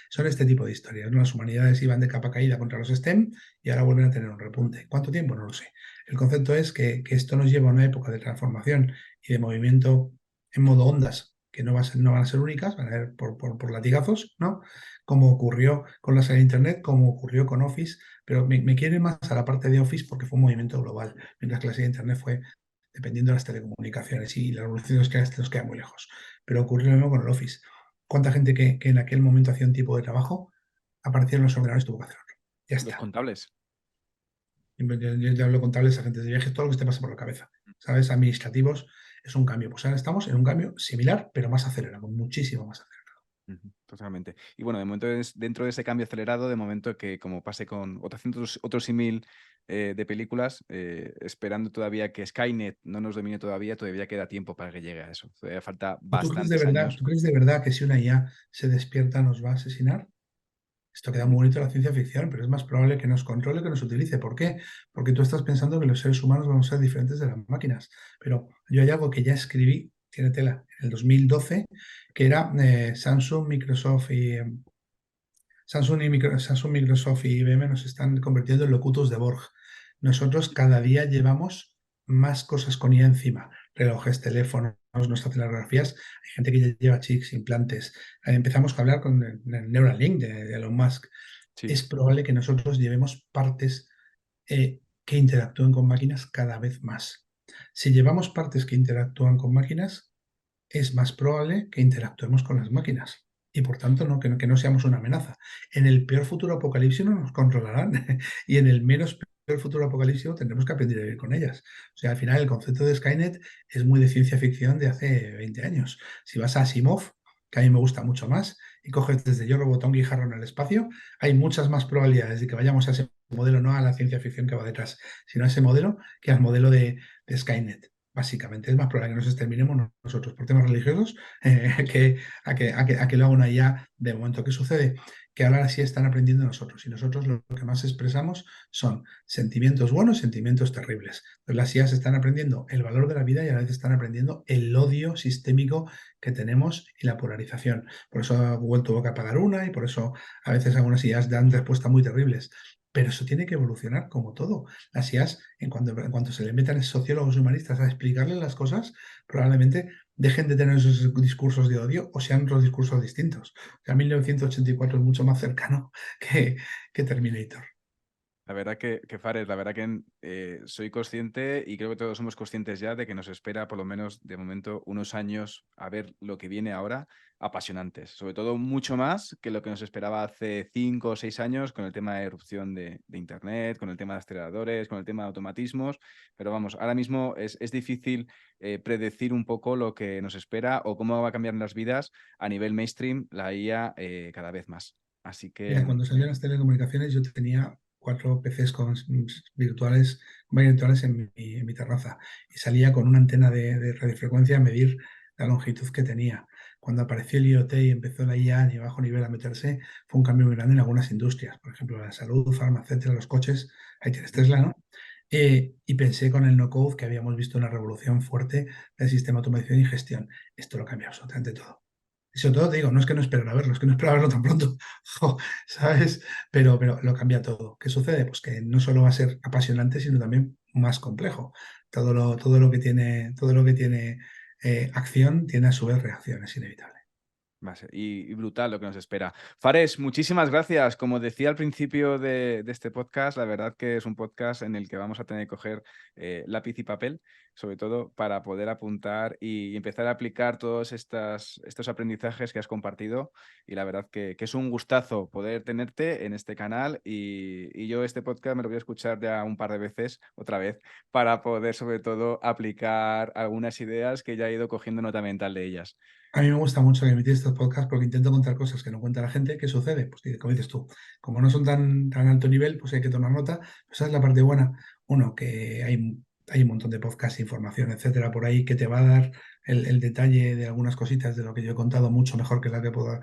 Son este tipo de historias, ¿no? Las humanidades iban de capa caída contra los STEM y ahora vuelven a tener un repunte. ¿Cuánto tiempo? No lo sé. El concepto es que esto nos lleva a una época de transformación y de movimiento en modo ondas, que no van a ser únicas, van a ir por latigazos, ¿no? Como ocurrió con la salida de Internet, como ocurrió con Office, pero me quiere más a la parte de Office porque fue un movimiento global, mientras que la salida de Internet fue dependiendo de las telecomunicaciones y la revolución nos queda muy lejos. Pero ocurrió lo mismo con el Office. ¿Cuánta gente que en aquel momento hacía un tipo de trabajo aparecieron los ordenadores y tuvo que hacerlo? Ya Los está. contables. Yo te hablo contables, agentes de viajes, todo lo que te pasa por la cabeza. ¿Sabes? Administrativos es un cambio. Pues ahora estamos en un cambio similar, pero más acelerado, muchísimo más acelerado. Totalmente. Y bueno, de momento dentro de ese cambio acelerado, de momento que como pase con otros símil de películas, esperando todavía que Skynet no nos domine todavía queda tiempo para que llegue a eso. Todavía falta bastantes años. ¿Tú crees de verdad que si una IA se despierta nos va a asesinar? Esto queda muy bonito en la ciencia ficción, pero es más probable que nos controle que nos utilice. ¿Por qué? Porque tú estás pensando que los seres humanos vamos a ser diferentes de las máquinas. Pero yo hay algo que ya escribí, tiene tela, en el 2012, que era Samsung, Microsoft y IBM nos están convirtiendo en locutos de Borg. Nosotros cada día llevamos más cosas con IA encima. Relojes, teléfonos, nuestras telegrafías. Hay gente que ya lleva chips, implantes. Empezamos a hablar con el Neuralink de Elon Musk. Sí. Es probable que nosotros llevemos partes que interactúen con máquinas cada vez más. Si llevamos partes que interactúan con máquinas, es más probable que interactuemos con las máquinas y por tanto que no seamos una amenaza. En el peor futuro apocalipsis no nos controlarán y en el menos peor futuro apocalipsis tendremos que aprender a vivir con ellas. O sea, al final el concepto de Skynet es muy de ciencia ficción de hace 20 años. Si vas a Asimov, que a mí me gusta mucho más, y coges desde Yo, Robot, Tongi y Jarro en el espacio, hay muchas más probabilidades de que vayamos a ese modelo, no a la ciencia ficción que va detrás, sino a ese modelo que al modelo de Skynet. Básicamente es más probable que nos exterminemos nosotros por temas religiosos que lo haga una IA de momento. ¿Qué sucede? Que ahora sí están aprendiendo nosotros y nosotros lo que más expresamos son sentimientos buenos y sentimientos terribles. Entonces las IAs están aprendiendo el valor de la vida y a la vez están aprendiendo el odio sistémico que tenemos y la polarización. Por eso Google tuvo que apagar una y por eso a veces algunas IAs dan respuestas muy terribles. Pero eso tiene que evolucionar como todo. Las IAs, en cuanto se le metan sociólogos humanistas a explicarles las cosas, probablemente dejen de tener esos discursos de odio o sean otros discursos distintos. O sea, 1984 es mucho más cercano que Terminator. La verdad que Fares, la verdad que soy consciente y creo que todos somos conscientes ya de que nos espera por lo menos de momento unos años a ver lo que viene ahora apasionantes, sobre todo mucho más que lo que nos esperaba hace 5 o 6 años con el tema de erupción de Internet, con el tema de aceleradores, con el tema de automatismos, pero vamos, ahora mismo es difícil predecir un poco lo que nos espera o cómo va a cambiar las vidas a nivel mainstream la IA cada vez más. Así Mira, que cuando salieron las telecomunicaciones yo tenía 4 PCs virtuales en mi terraza y salía con una antena de radiofrecuencia a medir la longitud que tenía. Cuando apareció el IoT y empezó la IA de bajo nivel a meterse, fue un cambio muy grande en algunas industrias, por ejemplo, la salud, farma, etcétera, los coches, ahí tienes Tesla, ¿no? Y pensé con el no-code que habíamos visto una revolución fuerte del sistema de automatización y gestión. Esto lo cambia absolutamente todo. Y sobre todo te digo, no es que no esperara verlo, es que no esperaba verlo tan pronto, jo, ¿sabes? Pero lo cambia todo. ¿Qué sucede? Pues que no solo va a ser apasionante, sino también más complejo. Todo lo que tiene acción tiene a su vez reacción, es inevitable. va a ser y brutal lo que nos espera. Fares, muchísimas gracias. Como decía al principio de este podcast, la verdad que es un podcast en el que vamos a tener que coger lápiz y papel, sobre todo para poder apuntar y empezar a aplicar todos estos aprendizajes que has compartido. Y la verdad que es un gustazo poder tenerte en este canal y yo este podcast me lo voy a escuchar ya un par de veces, otra vez, para poder sobre todo aplicar algunas ideas que ya he ido cogiendo nota mental de ellas. A mí me gusta mucho emitir estos podcasts porque intento contar cosas que no cuenta la gente. ¿Qué sucede? Pues como dices tú, como no son tan alto nivel, pues hay que tomar nota. Pues esa es la parte buena. Uno, que hay un montón de podcasts, información, etcétera, por ahí que te va a dar el detalle de algunas cositas de lo que yo he contado mucho mejor que la que puedo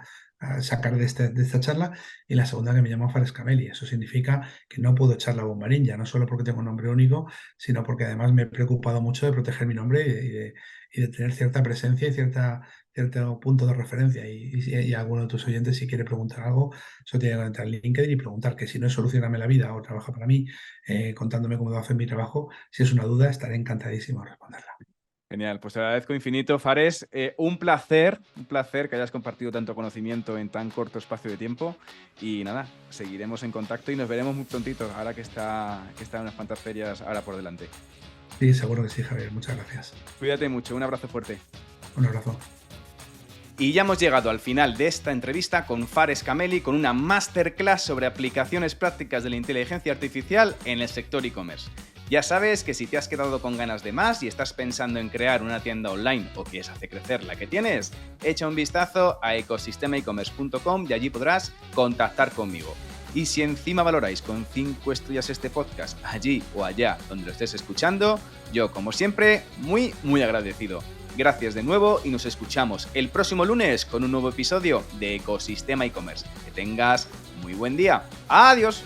sacar de esta charla. Y la segunda, que me llamo Fares Cameli. Eso significa que no puedo echar la bomba ninja, no solo porque tengo un nombre único, sino porque además me he preocupado mucho de proteger mi nombre y de tener cierta presencia y cierto punto de referencia y alguno de tus oyentes si quiere preguntar algo, solo tiene que entrar en LinkedIn y preguntar, que si no es solucionarme la vida o trabaja para mí, contándome cómo debo hacer mi trabajo, si es una duda estaré encantadísimo de responderla. Genial, pues te agradezco infinito, Fares. Un placer que hayas compartido tanto conocimiento en tan corto espacio de tiempo. Y nada, seguiremos en contacto y nos veremos muy prontito, ahora que está unas cuantas ferias ahora por delante. Sí, seguro que sí, Javier. Muchas gracias. Cuídate mucho, un abrazo fuerte. Un abrazo. Y ya hemos llegado al final de esta entrevista con Fares Cameli con una masterclass sobre aplicaciones prácticas de la inteligencia artificial en el sector e-commerce. Ya sabes que si te has quedado con ganas de más y estás pensando en crear una tienda online o quieres hacer crecer la que tienes, echa un vistazo a ecosistemaecommerce.com y allí podrás contactar conmigo. Y si encima valoráis con 5 estrellas este podcast allí o allá donde lo estés escuchando, yo como siempre muy agradecido. Gracias de nuevo y nos escuchamos el próximo lunes con un nuevo episodio de Ecosistema e-commerce. Que tengas muy buen día. ¡Adiós!